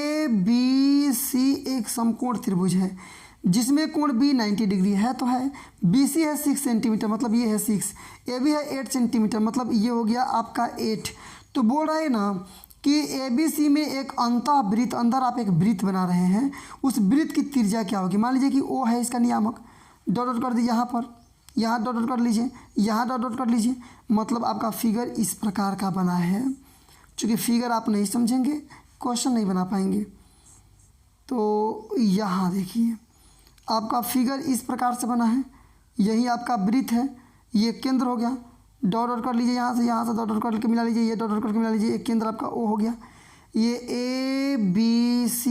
ABC एक समकोण त्रिभुज है जिसमें कोण B 90 डिग्री है तो है, BC है 6 सेंटीमीटर, मतलब ये है 6, AB है 8 सेंटीमीटर, मतलब ये हो गया आपका 8। तो बोल रहे हैं ना कि ABC में एक अंतःवृत्त, अंदर आप एक वृत्त बना रहे हैं, उस वृत्त की त्रिज्या क्या होगी। मान लीजिए कि O है इसका नियामक, डॉट कर दीजिए यहाँ पर, यहाँ डॉट कर लीजिए, यहाँ डॉट कर लीजिए, मतलब आपका फिगर इस प्रकार का बना है। चूँकि फिगर आप नहीं समझेंगे क्वेश्चन नहीं बना पाएंगे, तो यहाँ देखिए आपका फिगर इस प्रकार से बना है, यही आपका वृत्त है, ये केंद्र हो गया, डॉट कर लीजिए यहाँ से डॉट करके मिला लीजिए, ये डॉट करके मिला लीजिए, एक केंद्र आपका O हो गया। ये ABC,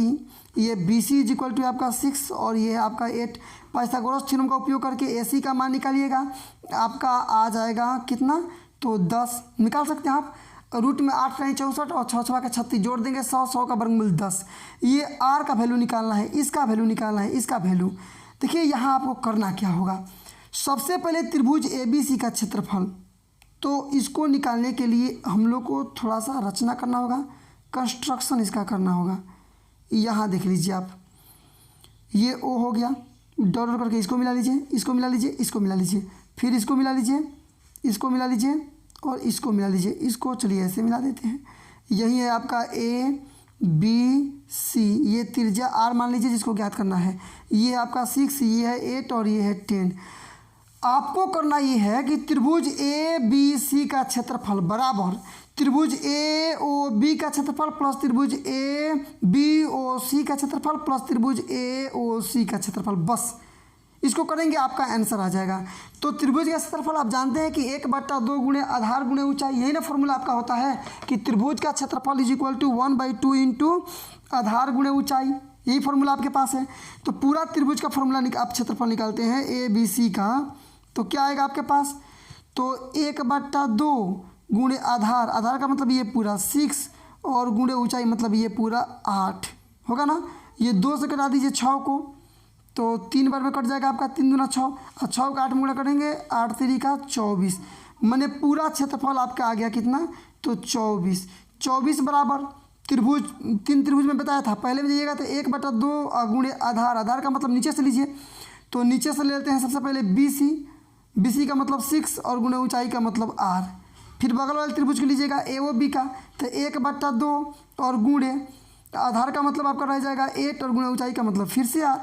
ये BC इज इक्वल टू आपका 6 और ये है आपका 8। पाइथागोरस थ्योरम का उपयोग करके AC का मान निकालिएगा, आपका आ जाएगा कितना, तो 10 निकाल सकते हैं आप। रूट में 8 नहीं 64 और 6 6 का 36 जोड़ देंगे 100 का वर्गमूल 10। ये R का वैल्यू निकालना है, इसका वैल्यू निकालना है, इसका वैल्यू। देखिए यहाँ आपको करना क्या होगा, सबसे पहले त्रिभुज ABC का क्षेत्रफल, तो इसको निकालने के लिए हम लोग को थोड़ा सा रचना करना होगा, कंस्ट्रक्शन इसका करना होगा। यहाँ देख लीजिए आप, ये O हो गया, डॉट करके इसको मिला लीजिए, इसको मिला लीजिए, इसको मिला लीजिए, फिर इसको मिला लीजिए, इसको मिला लीजिए, और इसको मिला लीजिए, इसको चलिए ऐसे मिला देते हैं। यही है आपका ए बी सी, ये त्रिज्या आर मान लीजिए जिसको ज्ञात करना है। ये आपका 6, ये है 8 और ये है 10। आपको करना ये है कि त्रिभुज ए बी सी का क्षेत्रफल बराबर त्रिभुज ए ओ बी का क्षेत्रफल प्लस त्रिभुज ए बी ओ सी का क्षेत्रफल प्लस त्रिभुज ए ओ सी का क्षेत्रफल, बस इसको करेंगे आपका आंसर आ जाएगा। तो त्रिभुज का क्षेत्रफल आप जानते हैं कि 1/2 गुणे आधार गुणे ऊंचाई, यही ना फॉर्मूला आपका होता है कि त्रिभुज का क्षेत्रफल इज इक्वल टू 1/2 इंटू आधार गुणे ऊंचाई, यही फॉर्मूला आपके पास है। तो पूरा त्रिभुज का फॉर्मूला आप क्षेत्रफल निकालते हैं ए बी सी का, तो क्या आएगा आपके पास, तो 1/2 गुणे आधार, आधार का मतलब ये पूरा 6 और गुणे ऊंचाई मतलब ये पूरा 8 होगा ना। ये 2 से कटा दीजिए 6 को, तो 3 बार में कट जाएगा आपका, 3 दूना 6 और 6 का 8 में गुणा करेंगे 8 3 का 24, मैंने पूरा क्षेत्रफल आपका आ गया कितना, तो 24 बराबर त्रिभुज 3 त्रिभुज में बताया था पहले में जाइएगा तो 1/2 गुणे आधार, आधार का मतलब नीचे से लीजिए, तो नीचे से ले लेते हैं सबसे पहले बी सी का मतलब 6 और गुणे ऊंचाई का मतलब आर। फिर बगल वाले त्रिभुज को लीजिएगा ए ओ बी का, तो 1/2 और गुणे आधार का मतलब आपका रह जाएगा 8 और गुणे ऊंचाई का मतलब फिर से आर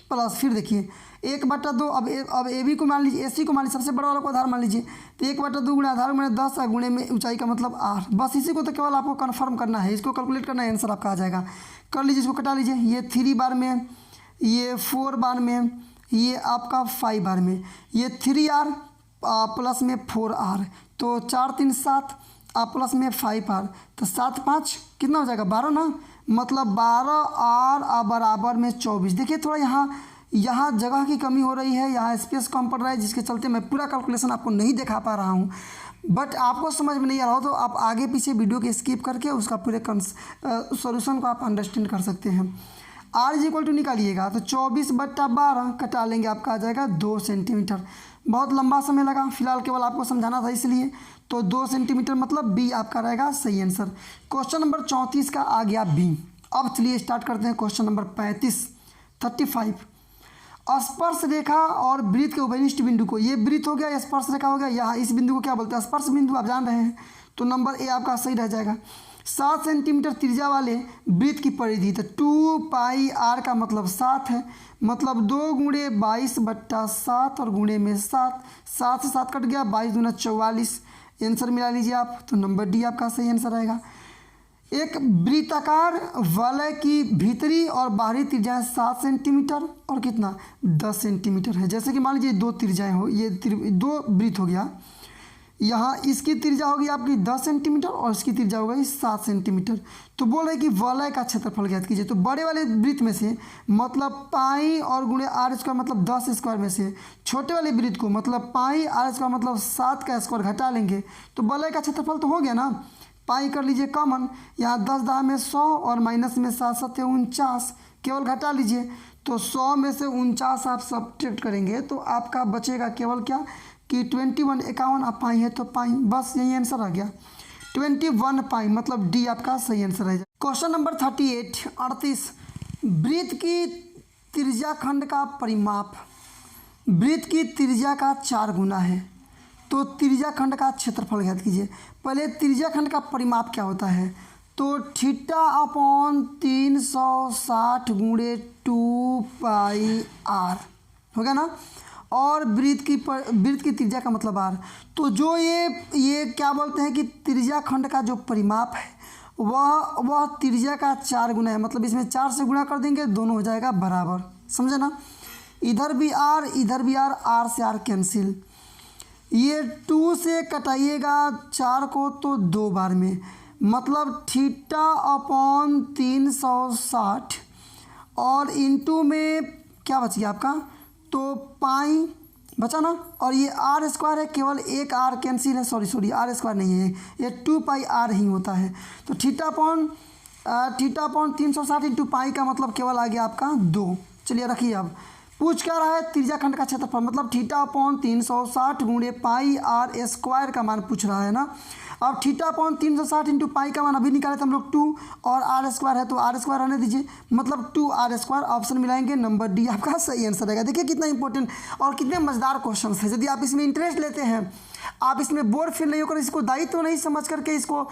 प्लस, फिर देखिए 1/2 अब ए बी को मान लीजिए, ए सी को मान लीजिए, सबसे बड़ा वाला को आधार मान लीजिए, तो 1/2 गुणे आधार गुणे 10 और गुणे में ऊंचाई का मतलब आर, बस इसी को तो केवल आपको कन्फर्म करना है, इसको कैलकुलेट करना है, आंसर आपका आ जाएगा। कर लीजिए, इसको कटा लीजिए, ये 3 बार में, ये 4 बार में, ये आपका 5 बार में, ये 3R प्लस में 4R, तो 4 3 7 प्लस में 5R, तो 7 5 कितना हो जाएगा 12 ना, मतलब 12R बराबर में 24। देखिए थोड़ा यहाँ जगह की कमी हो रही है, यहाँ स्पेस कम पड़ रहा है, जिसके चलते मैं पूरा कैलकुलेशन आपको नहीं दिखा पा रहा हूँ। बट आपको समझ में नहीं आ रहा हो तो आप आगे पीछे वीडियो के स्किप करके उसका पूरे सॉल्यूशन को आप अंडरस्टैंड कर सकते हैं। R इज इक्वल टू निकालिएगा तो 24/12 कटा लेंगे, आपका आ जाएगा 2 सेंटीमीटर। बहुत लंबा समय लगा, फिलहाल केवल आपको समझाना था इसलिए, तो 2 सेंटीमीटर मतलब बी आपका रहेगा सही आंसर। क्वेश्चन नंबर 34 का आ गया बी। अब चलिए स्टार्ट करते हैं क्वेश्चन नंबर 35। स्पर्श रेखा और वृत्त के उभयनिष्ठ बिंदु को, ये वृत्त हो गया, स्पर्श रेखा हो गया, यहाँ इस बिंदु को क्या बोलते हैं, स्पर्श बिंदु, आप जान रहे हैं, तो नंबर ए आपका सही रह जाएगा। 7 सेंटीमीटर त्रिज्या वाले वृत्त की परिधि, तो 2πr का मतलब 7 है, मतलब 2 गुणे 22/7 और गुणे में 7, 7 से 7 कट गया, 22 दूना 44, आंसर मिला लीजिए आप, तो नंबर डी आपका सही आंसर रहेगा। एक वृत्ताकार वलय की भीतरी और बाहरी त्रिज्याएं 7 सेंटीमीटर और कितना 10 सेंटीमीटर है। जैसे कि मान लीजिए 2 त्रिज्याएं हो, ये 2 वृत्त हो गया, यहाँ इसकी त्रिज्या होगी आपकी 10 सेंटीमीटर और इसकी त्रिज्या हो गई 7 सेंटीमीटर। तो बोल रहे कि वलय का क्षेत्रफल ज्ञात कीजिए, तो बड़े वाले वृत्त में से मतलब पाई और गुणे आर स्क्वायर मतलब 10 स्क्वायर में से छोटे वाले वृत्त को मतलब पाई आर स्क्वायर मतलब 7 का स्क्वायर घटा लेंगे, तो वलय का क्षेत्रफल तो हो गया ना। पाई कर लीजिए कॉमन, यहाँ 10 10 में 100 और माइनस में 7 7 49, केवल घटा लीजिए, तो 100 में से 49 आप सब्ट्रैक्ट करेंगे तो आपका बचेगा केवल क्या कि 21 51 आप पाई है तो पाई, बस यही आंसर आ गया 21 पाई, मतलब डी आपका सही आंसर है। क्वेश्चन नंबर 38 वृत्त की त्रिज्या खंड का परिमाप वृत्त की त्रिज्या का 4 गुना है, तो त्रिज्या खंड का क्षेत्रफल ज्ञात कीजिए। पहले त्रिज्या खंड का परिमाप क्या होता है, तो θ/360 गुणे 2πr होगा ना, और वृत्त की त्रिज्या का मतलब आर। तो जो ये क्या बोलते हैं कि त्रिज्या खंड का जो परिमाप है वह त्रिज्या का 4 गुना है, मतलब इसमें 4 से गुणा कर देंगे, दोनों हो जाएगा बराबर, समझे ना। इधर भी आर इधर भी आर, आर से आर कैंसिल, ये 2 से कटाइएगा 4 को तो 2 बार में, मतलब θ/360 और इंटू में क्या बच गया आपका, तो पाई बचा ना, और ये आर स्क्वायर है, केवल एक आर कैंसिल है, सॉरी आर स्क्वायर नहीं है, ये 2πr ही होता है। तो θ/360 इंटू पाई का मतलब केवल आ गया आपका 2। चलिए रखिए, अब पूछ क्या रहा है त्रिज्या खंड का क्षेत्रफल, मतलब θ/360 गुणे पाई आर स्क्वायर का मान पूछ रहा है ना। अब θ/360 इंटू पाई का मान अभी निकाले थे हम लोग 2 और आर स्क्वायर है तो आर स्क्वायर रहने दीजिए, मतलब 2r स्क्वायर, ऑप्शन मिलाएंगे, नंबर डी आपका सही आंसर रहेगा। देखिए कितना इंपॉर्टेंट और कितने मजेदार क्वेश्चन है, यदि आप इसमें इंटरेस्ट लेते हैं आप इसमें बोर फील नहीं होकर, इसको दायित्व नहीं समझ करके इसको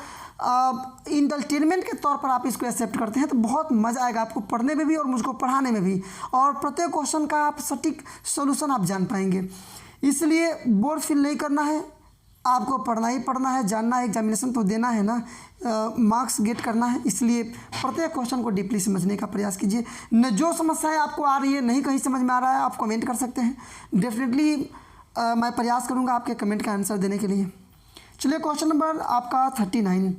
इंटरटेनमेंट के तौर पर आप इसको एक्सेप्ट करते हैं तो बहुत मज़ा आएगा आपको पढ़ने में भी और मुझको पढ़ाने में भी, और प्रत्येक क्वेश्चन का आप सटीक सोल्यूशन आप जान पाएंगे। इसलिए बोर फील नहीं करना है, आपको पढ़ना ही पढ़ना है, जानना है, एग्जामिनेशन तो देना है ना, मार्क्स गेट करना है। इसलिए प्रत्येक क्वेश्चन को डीपली समझने का प्रयास कीजिए। न जो समस्याएं आपको आ रही है, नहीं कहीं समझ में आ रहा है, आप कमेंट कर सकते हैं। डेफिनेटली मैं प्रयास करूंगा आपके कमेंट का आंसर देने के लिए। चलिए क्वेश्चन नंबर आपका 39,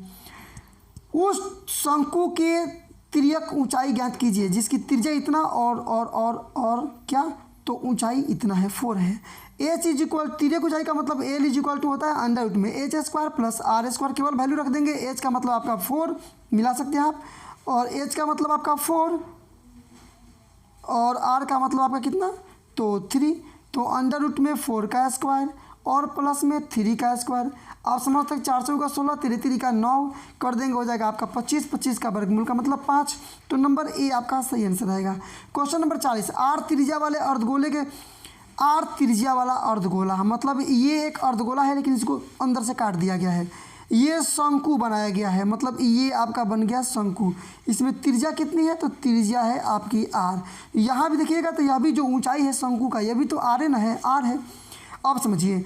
उस शंकु के तिर्यक ऊंचाई ज्ञात कीजिए जिसकी त्रिज्या इतना और क्या, तो ऊंचाई इतना है, 4 है। एच इज इक्वल, तिर्यक ऊंचाई का मतलब एल इज इक्वल टू होता है अंडर रूट में H square plus R square, केवल वैल्यू रख देंगे। एच का मतलब आपका 4 मिला सकते हैं आप, और एच का मतलब आपका 4 और आर का मतलब आपका कितना, तो 3, तो अंडर रूट में 4 का स्क्वायर और प्लस में 3 का स्क्वायर। आप समझ सकते 400 का 16, 3 का 9 कर देंगे, हो जाएगा आपका 25, 25 का वर्गमूल का मतलब 5, तो नंबर ए आपका सही आंसर रहेगा। क्वेश्चन नंबर 40, आर त्रिज्या वाले अर्धगोले के, आर त्रिज्या वाला अर्धगोला मतलब ये एक अर्धगोला है लेकिन इसको अंदर से काट दिया गया है, ये शंकु बनाया गया है, मतलब ये आपका बन गया शंकु। इसमें त्रिज्या कितनी है, तो त्रिज्या है आपकी आर। यहाँ भी देखिएगा तो यह भी जो ऊंचाई है शंकु का, यह भी तो आर न है, आर है। अब समझिए,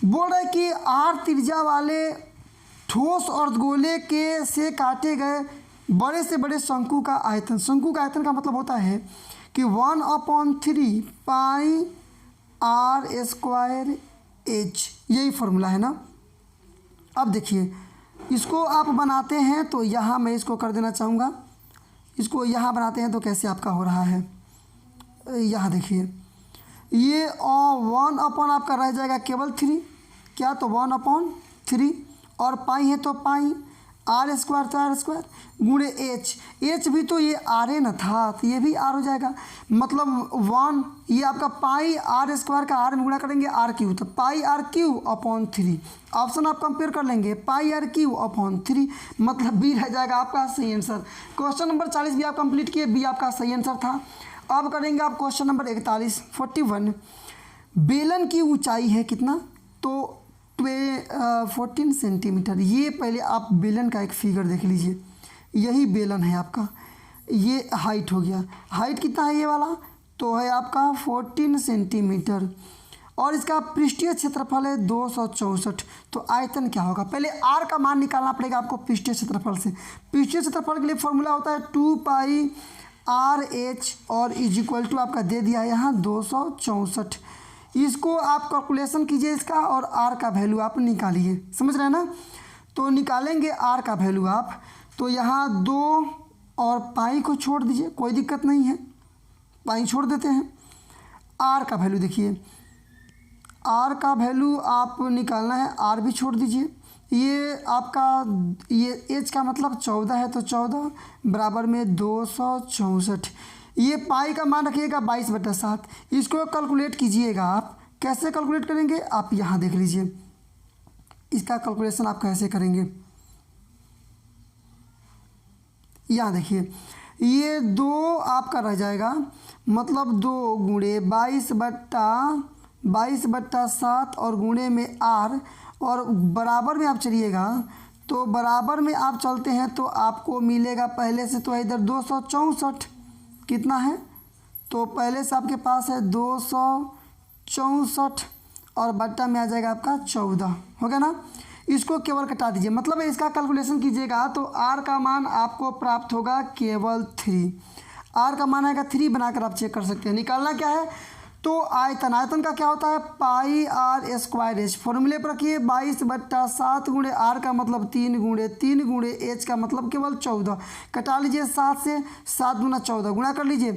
बोल रहे कि आर त्रिज्या वाले ठोस अर्धगोले के से काटे गए बड़े से बड़े शंकु का आयतन, शंकु का आयतन का मतलब होता है कि 1/3 पाई आर स्क्वायर एच, यही फॉर्मूला है ना। अब देखिए इसको आप बनाते हैं तो यहाँ मैं इसको कर देना चाहूँगा, इसको यहाँ बनाते हैं तो कैसे आपका हो रहा है, यहाँ देखिए ये 1 अपॉन आपका रह जाएगा केवल 3, क्या, तो 1/3 और पाई है तो पाई आर स्क्वायर, तो आर स्क्वायर गुणे एच, एच भी तो ये आर न था तो ये भी आर हो जाएगा, मतलब 1, ये आपका पाई आर स्क्वायर का आर में गुणा करेंगे आर क्यू, तो पाई आर क्यू अपॉन 3। ऑप्शन आप कंपेयर कर लेंगे, पाई आर क्यू अपॉन 3, मतलब बी रह जाएगा आपका सही आंसर। क्वेश्चन नंबर 40 भी आप कंप्लीट किए, बी आपका सही आंसर था। अब करेंगे आप क्वेश्चन नंबर 41, 41, बेलन की ऊंचाई है कितना, तो 14 सेंटीमीटर। ये पहले आप बेलन का एक फिगर देख लीजिए, यही बेलन है आपका, ये हाइट हो गया, हाइट कितना है ये वाला, तो है आपका 14 सेंटीमीटर, और इसका पृष्ठीय क्षेत्रफल है 264, तो आयतन क्या होगा, पहले आर का मान निकालना पड़ेगा आपको पृष्ठीय क्षेत्रफल से। पृष्ठीय क्षेत्रफल के लिए फॉर्मूला होता है 2 पाई आर एच और इज इक्वल टू आपका दे दिया है यहाँ 264। इसको आप कैलकुलेशन कीजिए इसका और आर का वैल्यू आप निकालिए, समझ रहे हैं ना। तो निकालेंगे आर का वैल्यू आप, तो यहाँ 2 और पाई को छोड़ दीजिए, कोई दिक्कत नहीं है, पाई छोड़ देते हैं। आर का वैल्यू देखिए, आर का वैल्यू आप निकालना है, आर भी छोड़ दीजिए। ये आपका ये एच का मतलब 14 है, तो 14 बराबर में 264। ये पाई का मान रखिएगा 22/7। इसको कैलकुलेट कीजिएगा आप, कैसे कैलकुलेट करेंगे आप यहाँ देख लीजिए, इसका कैलकुलेशन आप कैसे करेंगे, यहाँ देखिए ये 2 आपका रह जाएगा, मतलब 2 गुणे 22/7 और गुणे में आर, और बराबर में आप चलिएगा तो बराबर में आप चलते हैं तो आपको मिलेगा पहले से, तो इधर 264 कितना है, तो पहले से आपके पास है 264 और बट्टा में आ जाएगा आपका 14, हो गया ना। इसको केवल कटा दीजिए, मतलब इसका कैलकुलेशन कीजिएगा तो आर का मान आपको प्राप्त होगा केवल 3, आर का मान आएगा 3, बनाकर आप चेक कर सकते हैं। निकालना क्या है, तो आयतन, आयतन का क्या होता है, पाई आर स्क्वायर एच, फॉर्मूले पर रखिए 22/7 गुणे आर का मतलब 3 गुणे एच का मतलब केवल 14, कटा लीजिए 7 से, 7 दूना 14 गुणा कर लीजिए,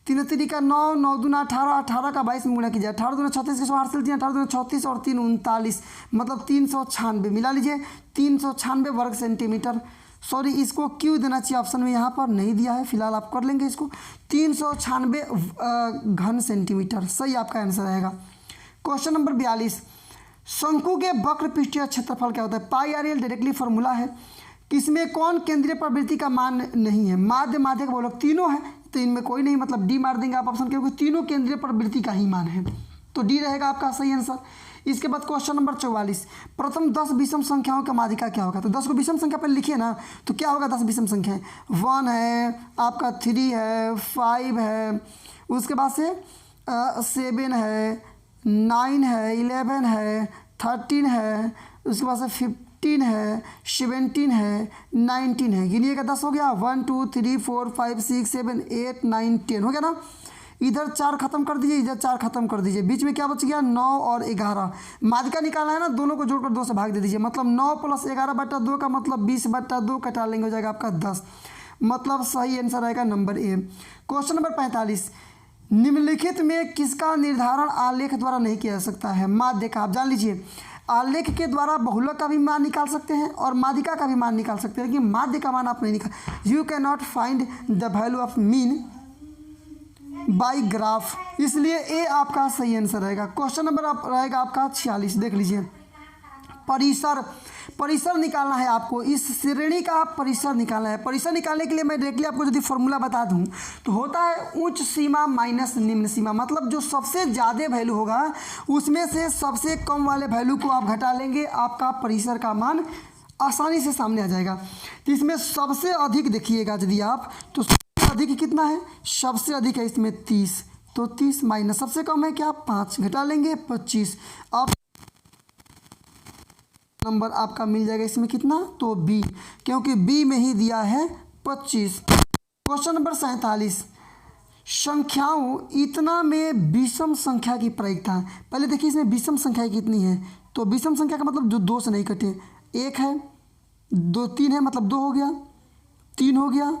3 3 का 9, 9 दूना 18, 18 का 22 में गुणा कीजिए, 18 दूना 36 के 8 से 18 दूना 36 और 3 39, मतलब 396, मिला लीजिए 396 वर्ग सेंटीमीटर। सॉरी, इसको क्यों देना चाहिए ऑप्शन में, यहाँ पर नहीं दिया है, फिलहाल आप कर लेंगे इसको, 396 घन सेंटीमीटर सही आपका आंसर रहेगा। क्वेश्चन नंबर 42, शंकु के वक्र पृष्ठीय क्षेत्रफल क्या होता है, पाई आर एल डायरेक्टली फॉर्मूला है, किसमें कौन केंद्रीय प्रवृत्ति का मान नहीं है, माध्य माध्यक बोलो तीनों है, तो इनमें कोई नहीं, मतलब डी मार देंगे आप ऑप्शन, क्योंकि तीनों केंद्रीय प्रवृत्ति का ही मान है, तो डी रहेगा आपका सही आंसर। इसके बाद क्वेश्चन नंबर 44, प्रथम 10 विषम संख्याओं का माध्यिका क्या होगा। तो 10 को विषम संख्या पर लिखिए ना, तो क्या होगा 10 विषम संख्या है, 1 है आपका, 3 है, 5 है, उसके बाद से 7 है, 9 है, 11 है, 13 है, उसके बाद से 15 है, 17 है, 19 है। गिनिएगा 10 हो गया, 1 2 3 4 5 6 7 8 9 10 हो गया ना। इधर 4 खत्म कर दीजिए, इधर 4 खत्म कर दीजिए, बीच में क्या बच गया 9 और 11। माध्यिका निकालना है ना, दोनों को जोड़कर 2 से भाग दे दीजिए, मतलब 9 + 11/2 का मतलब 20/2 कटा लेंगे, हो जाएगा आपका 10। मतलब सही आंसर आएगा नंबर ए। क्वेश्चन नंबर 45, निम्नलिखित में किसका निर्धारण आलेख द्वारा नहीं किया जा सकता है। माध्यिका आप जान लीजिए, आलेख के द्वारा बहुलक का भी मान निकाल सकते हैं और माध्यिका का भी मान निकाल सकते हैं, लेकिन माध्य का मान आप नहीं निकाल। You can not find the value of mean by graph, इसलिए ए आपका सही आंसर रहेगा। क्वेश्चन नंबर रहेगा आपका 46, देख लीजिए, परिसर निकालना है आपको, इस श्रेणी का परिसर निकालना है। परिसर निकालने के लिए मैं डायरेक्टली आपको यदि फॉर्मूला बता दूं तो होता है उच्च सीमा माइनस निम्न सीमा, मतलब जो सबसे ज़्यादा वैल्यू होगा उसमें से सबसे कम वाले वैल्यू को आप घटा लेंगे, आपका परिसर का मान आसानी से सामने आ जाएगा। तो इसमें सबसे अधिक देखिएगा यदि आप, तो सबसे अधिक कितना है, सबसे अधिक है इसमें 30, तो 30 माइनस सबसे कम है क्या 5, घटा लेंगे 25। अब नंबर आपका मिल जाएगा इसमें कितना, तो बी, क्योंकि बी में ही दिया है 25। क्वेश्चन नंबर 47, संख्याओं इतना में विषम संख्या की प्रायिकता। पहले देखिए इसमें विषम संख्या कितनी है, तो विषम संख्या का मतलब जो 2 से नहीं कटे, 1 है, 2 3 है, मतलब 2 हो गया, 3 हो गया,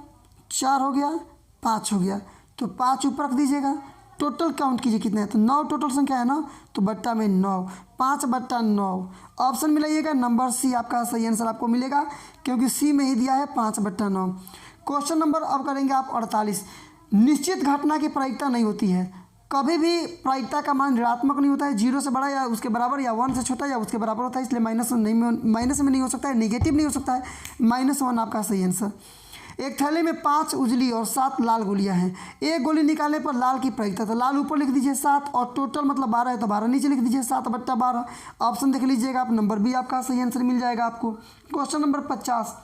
4 हो गया, 5 हो गया, तो 5 ऊपर रख दीजिएगा। टोटल काउंट कीजिए कितने हैं, तो 9 टोटल संख्या है ना, तो बट्टा में 9, 5/9। ऑप्शन मिलाइएगा, नंबर सी आपका सही आंसर आपको मिलेगा, क्योंकि सी में ही दिया है 5/9। क्वेश्चन नंबर अब करेंगे आप 48, निश्चित घटना की प्रायिकता नहीं होती है। कभी भी प्रायिकता का मान ऋणात्मक नहीं होता है, 0 से बड़ा या उसके बराबर, या 1 से छोटा या उसके बराबर होता है, इसलिए माइनस में नहीं हो सकता है, नेगेटिव नहीं हो सकता है, -1 आपका सही आंसर। एक थैले में 5 उजली और 7 लाल गोलियां हैं, एक गोली निकालने पर लाल की प्रायिकता, तो लाल ऊपर लिख दीजिए 7 और टोटल मतलब 12 है, तो 12 नीचे लिख दीजिए 7/12। ऑप्शन देख लीजिएगा आप, नंबर बी आपका सही आंसर मिल जाएगा आपको। क्वेश्चन नंबर 50,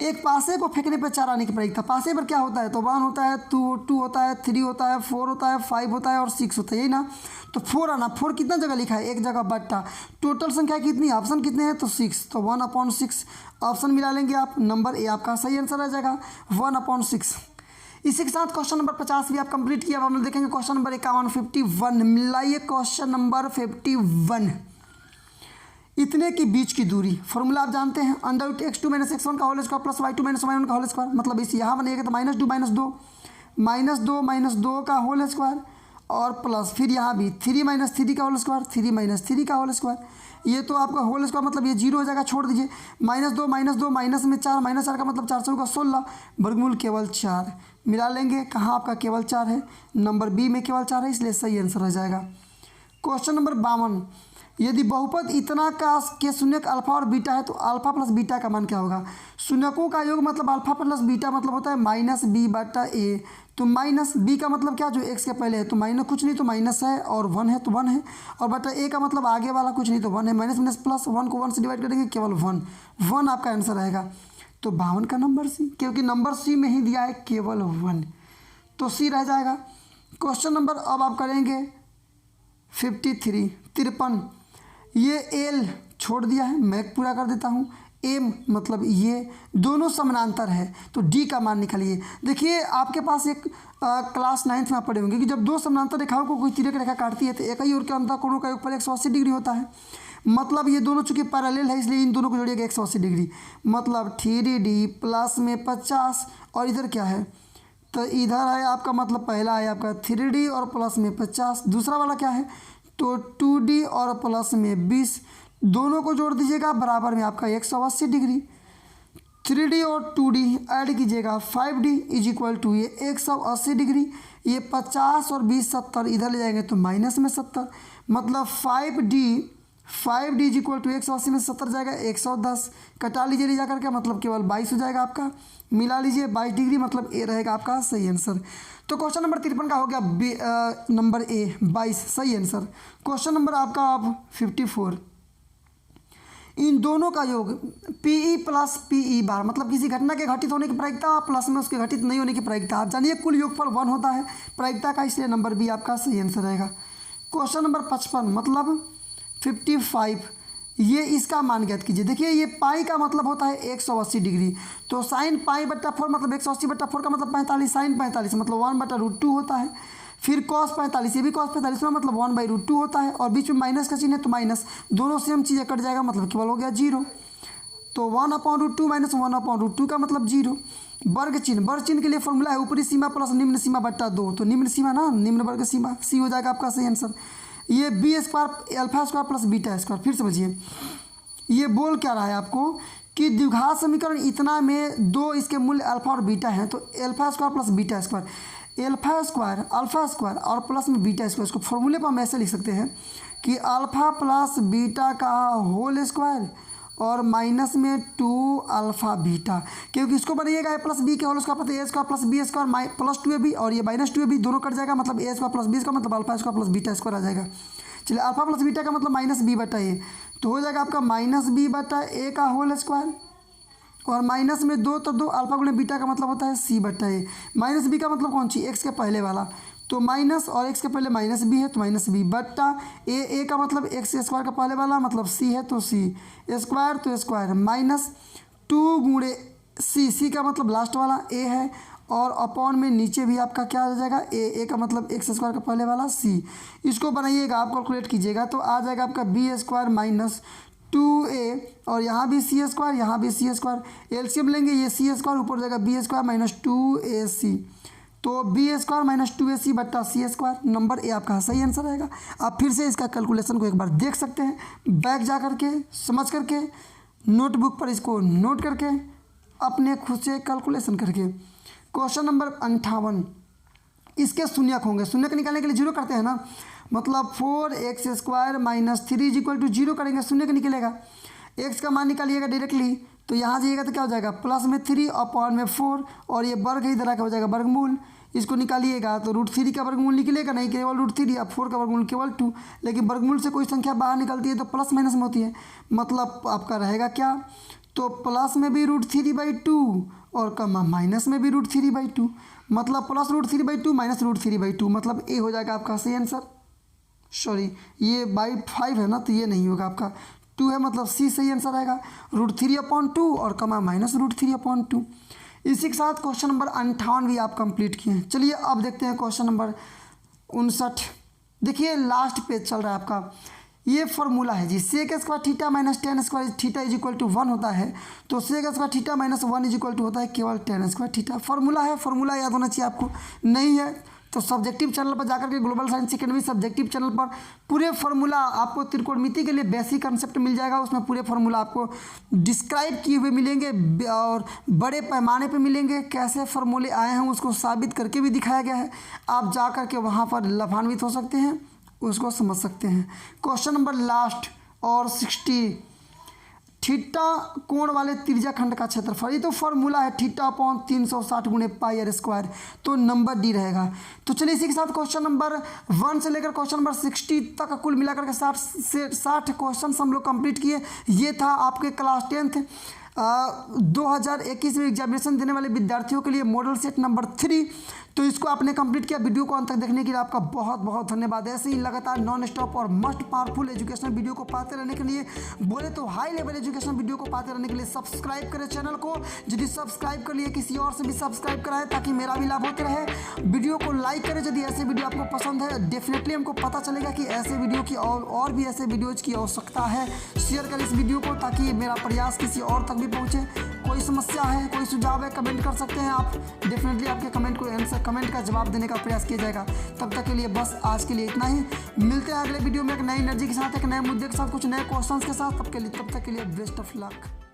एक पासे को फेंकने पर 4 आने की प्रायिकता। पासे पर क्या होता है, तो 1 होता है, 2 होता है, 3 होता है, 4 होता है, 5 होता है और 6 होता है, यही ना। तो 4 आना, 4 कितना जगह लिखा है, एक जगह बट्टा। टोटल संख्या कितनी, ऑप्शन कितने हैं, तो 6, तो 1/6 ऑप्शन मिला लेंगे आप, नंबर ए आपका सही आंसर आ जाएगा 1/6। इसी के साथ क्वेश्चन नंबर 50 भी आप कंप्लीट किया। अब हम लोग देखेंगे क्वेश्चन नंबर 51, 51 मिलाइए। क्वेश्चन नंबर 51, इतने के बीच की दूरी, फॉर्मूला आप जानते हैं, √x2 - x1 का whole square plus y2 - y1 का होल स्क्वायर, मतलब इस यहाँ बनेगा तो -2 - 2 का होल स्क्वायर और प्लस फिर यहाँ भी 3 - 3 का होल स्क्वायर, 3 - 3 का होल स्क्वायर। ये तो आपका होल स्क्वायर मतलब ये 0 हो जाएगा, छोड़ दीजिए, -2 - 2 माइनस में 4, -4 का मतलब 4 का 16, वर्गमूल केवल 4 मिला लेंगे। कहाँ आपका केवल 4 है, नंबर बी में केवल 4 है, इसलिए सही आंसर हो जाएगा। क्वेश्चन नंबर 52, यदि बहुपद इतना का के शून्यक अल्फा और बीटा है तो अल्फा प्लस बीटा का मान क्या होगा। शून्यकों का योग मतलब अल्फा प्लस बीटा मतलब होता है -b/a, तो माइनस बी का मतलब क्या, जो x के पहले है, तो माइनस कुछ नहीं तो माइनस है, और 1 है तो 1 है, और बटा a का मतलब आगे वाला कुछ नहीं तो 1 है, माइनस प्लस 1 को 1 से डिवाइड करेंगे केवल 1 आपका आंसर रहेगा। तो 52 का नंबर सी, क्योंकि नंबर सी में ही दिया है केवल 1, तो सी रह जाएगा। क्वेश्चन नंबर अब आप करेंगे 53, 53, ये एल छोड़ दिया है, मैं पूरा कर देता हूँ। एम मतलब ये दोनों समानांतर है, तो डी का मान निकालिए। देखिए आपके पास एक क्लास 9th में आप पढ़े होंगे कि जब 2 समानांतर रेखाओं को कोई तिर्यक रेखा काटती है तो एक ही ओर के अंतः कोणों का योगफल 180 डिग्री होता है। मतलब ये दोनों चूंकि पैरेलल है, इसलिए इन दोनों को जोड़िएगा 180 डिग्री, मतलब 3D प्लस में 50, और इधर क्या है, तो इधर है आपका मतलब पहला है आपका 3D और प्लस में 50, दूसरा वाला क्या है, तो 2D और प्लस में 20, दोनों को जोड़ दीजिएगा बराबर में आपका 180 डिग्री। 3D और 2D ऐड कीजिएगा 5D = ये 180 डिग्री, ये 50 और 20 70, इधर ले जाएंगे तो माइनस में 70, मतलब 5d इज इक्वल टू 180 में 70 जाएगा 110, कटा लीजिए ले जा करके, मतलब केवल 22 हो जाएगा आपका। मिला लीजिए 22 डिग्री, मतलब ए रहेगा आपका सही आंसर। तो क्वेश्चन नंबर 53 का हो गया नंबर ए 22 सही आंसर। क्वेश्चन नंबर आपका अब 54, इन दोनों का योग पीई प्लस पीई बार, मतलब किसी घटना के घटित होने की प्रायिकता प्लस में उसके घटित नहीं होने की प्रायिकता। आप जानिए कुल योगफल 1 होता है प्रायिकता का, इसलिए नंबर बी आपका सही आंसर रहेगा। क्वेश्चन नंबर 55 मतलब 55, ये इसका मान ज्ञात कीजिए। देखिए ये पाई का मतलब होता है 180 डिग्री, तो साइन पाई बट्टा 4 मतलब 180 बट्टा 4 का मतलब 45, साइन 45 मतलब 1/√2 होता है। फिर cos 45, ये भी cos 45 में मतलब 1/√2 होता है, और बीच में माइनस का चिन्ह है तो माइनस, दोनों सेम चीज़ें कट जाएगा, मतलब केवल हो गया 0। तो 1/√2 माइनस 1/√2 का मतलब 0। वर्ग चिन्ह के लिए फॉर्मूला है ऊपरी सीमा प्लस निम्न सीमा बट्टा 2, तो निम्न सीमा ना निम्न वर्ग सीमा, सी हो जाएगा आपका सही आंसर। ये b² alpha square plus beta square, फिर समझिए ये बोल क्या रहा है आपको कि द्विघात समीकरण इतना में दो इसके मूल्य अल्फा और बीटा हैं, तो alpha square plus beta square, alpha square और प्लस में बीटा स्क्वायर, इसको फॉर्मूले पर हम ऐसे लिख सकते हैं कि अल्फा प्लस बीटा का होल स्क्वायर और माइनस में 2 अल्फा बीटा, क्योंकि इसको बनाइएगा ए प्लस बी के whole square plus A square plus B square plus 2ab, और ये माइनस 2ab दोनों कट जाएगा, मतलब A square plus B square मतलब alpha square plus beta square आ जाएगा। चलिए अल्फा प्लस बीटा का मतलब माइनस बी बटा ए, तो हो जाएगा आपका माइनस बी बटा ए का होल स्क्वायर, और माइनस में 2 तो 2, अल्फा गुणे बीटा का मतलब होता है सी बटा ए। माइनस बी का मतलब कौन सी, एक्स के पहले वाला, तो माइनस और एक्स के पहले माइनस बी है तो माइनस बी बट्टा ए का मतलब एक्स स्क्वायर का पहले वाला मतलब सी है तो सी स्क्वायर, तो स्क्वायर माइनस 2 गुणे सी का मतलब लास्ट वाला ए है, और अपॉन में नीचे भी आपका क्या आ जाएगा ए का मतलब एक्स स्क्वायर का पहले वाला सी। इसको बनाइएगा आप कैलकुलेट कीजिएगा तो आ जाएगा आपका बी स्क्वायर माइनस 2a, और यहाँ भी सी स्क्वायर यहाँ भी सी स्क्वायर, एलसीएम लेंगे ये सी स्क्वायर ऊपर जाएगा बी स्क्वायर माइनस 2ac, तो बी स्क्वायर माइनस 2ac बट्टा सी स्क्वायर, नंबर ए आपका सही आंसर रहेगा। आप फिर से इसका कैलकुलेशन को एक बार देख सकते हैं, बैक जा करके समझ करके नोटबुक पर इसको नोट करके अपने खुद से कैलकुलेशन करके। क्वेश्चन नंबर 58, इसके शून्यक होंगे, शून्यक निकालने के लिए जीरो करते हैं ना, मतलब 4x² minus 3 is equal to 0 करेंगे, शून्यक निकलेगा। x का मान निकालिएगा डायरेक्टली, तो यहाँ जाइएगा तो क्या हो जाएगा प्लस में 3 अपॉन में 4, और ये वर्ग इधर आके हो जाएगा वर्गमूल, इसको निकालिएगा तो √3 का वर्गमूल निकलेगा नहीं, केवल √3, अब 4 का वर्गमूल केवल 2, लेकिन वर्गमूल से कोई संख्या बाहर निकलती है तो प्लस माइनस में होती है, मतलब आपका रहेगा क्या, तो प्लस में भी √3/2 और कमा माइनस में भी √3/2, मतलब प्लस √3/2 माइनस √3/2, मतलब ए हो जाएगा आपका सही आंसर। सॉरी ये बाई 5 है ना, तो ये नहीं होगा आपका 2 है, मतलब सी सही आंसर आएगा, √3/2 और कमा माइनस √3/2। इसी के साथ क्वेश्चन नंबर 58 भी आप कंप्लीट किए हैं। चलिए अब देखते हैं क्वेश्चन नंबर 59। देखिए लास्ट पेज चल रहा है आपका, ये फॉर्मूला है जी, sec² theta minus tan² theta is equal to 1 होता है, तो sec² theta minus 1 is equal to होता है केवल tan² थीटा। फॉर्मूला है, फॉर्मूला याद होना चाहिए आपको, नहीं है तो सब्जेक्टिव चैनल पर जाकर के global science academy subjective channel पर पूरे फार्मूला आपको त्रिकोणमिति के लिए बेसिक कंसेप्ट मिल जाएगा, उसमें पूरे फार्मूला आपको डिस्क्राइब किए हुए मिलेंगे और बड़े पैमाने पे मिलेंगे, कैसे फार्मूले आए हैं उसको साबित करके भी दिखाया गया है। आप जा कर के वहाँ पर लाभान्वित हो सकते हैं, उसको समझ सकते हैं। क्वेश्चन नंबर लास्ट और 60, थीटा कोण वाले त्रिज्या खंड का क्षेत्रफल, ये तो फॉर्मूला है θ/360 गुणे πr², तो नंबर डी रहेगा। तो चलिए इसी के साथ क्वेश्चन नंबर 1 से लेकर क्वेश्चन नंबर 60 तक कुल मिलाकर के 60 क्वेश्चन हम लोग कंप्लीट किए। ये था आपके क्लास 10th 2021 में एग्जामिनेशन देने वाले विद्यार्थियों के लिए मॉडल सेट नंबर 3। तो इसको आपने कंप्लीट किया। वीडियो को अंत तक देखने के लिए आपका बहुत बहुत धन्यवाद। ऐसे ही लगातार नॉन स्टॉप और मस्ट पावरफुल एजुकेशन वीडियो को पाते रहने के लिए, बोले तो हाई लेवल एजुकेशन वीडियो को पाते रहने के लिए सब्सक्राइब करें चैनल को। यदि सब्सक्राइब कर लिए किसी और से भी सब्सक्राइब कराएं ताकि मेरा भी लाभ होते रहे। वीडियो को लाइक करें यदि ऐसे वीडियो आपको पसंद है, डेफिनेटली हमको पता चलेगा कि ऐसे वीडियो की और भी ऐसे वीडियोज़ की आवश्यकता है। शेयर करें इस वीडियो को ताकि मेरा प्रयास किसी और तक भी पहुँचे। कोई समस्या है, कोई सुझाव है, कमेंट कर सकते हैं आप। डेफिनेटली आपके कमेंट को आंसर, कमेंट का जवाब देने का प्रयास किया जाएगा। तब तक के लिए बस आज के लिए इतना ही। मिलते हैं अगले वीडियो में एक नई एनर्जी के साथ, एक नए मुद्दे के साथ, कुछ नए क्वेश्चंस के साथ। तब तक के लिए बेस्ट ऑफ लक।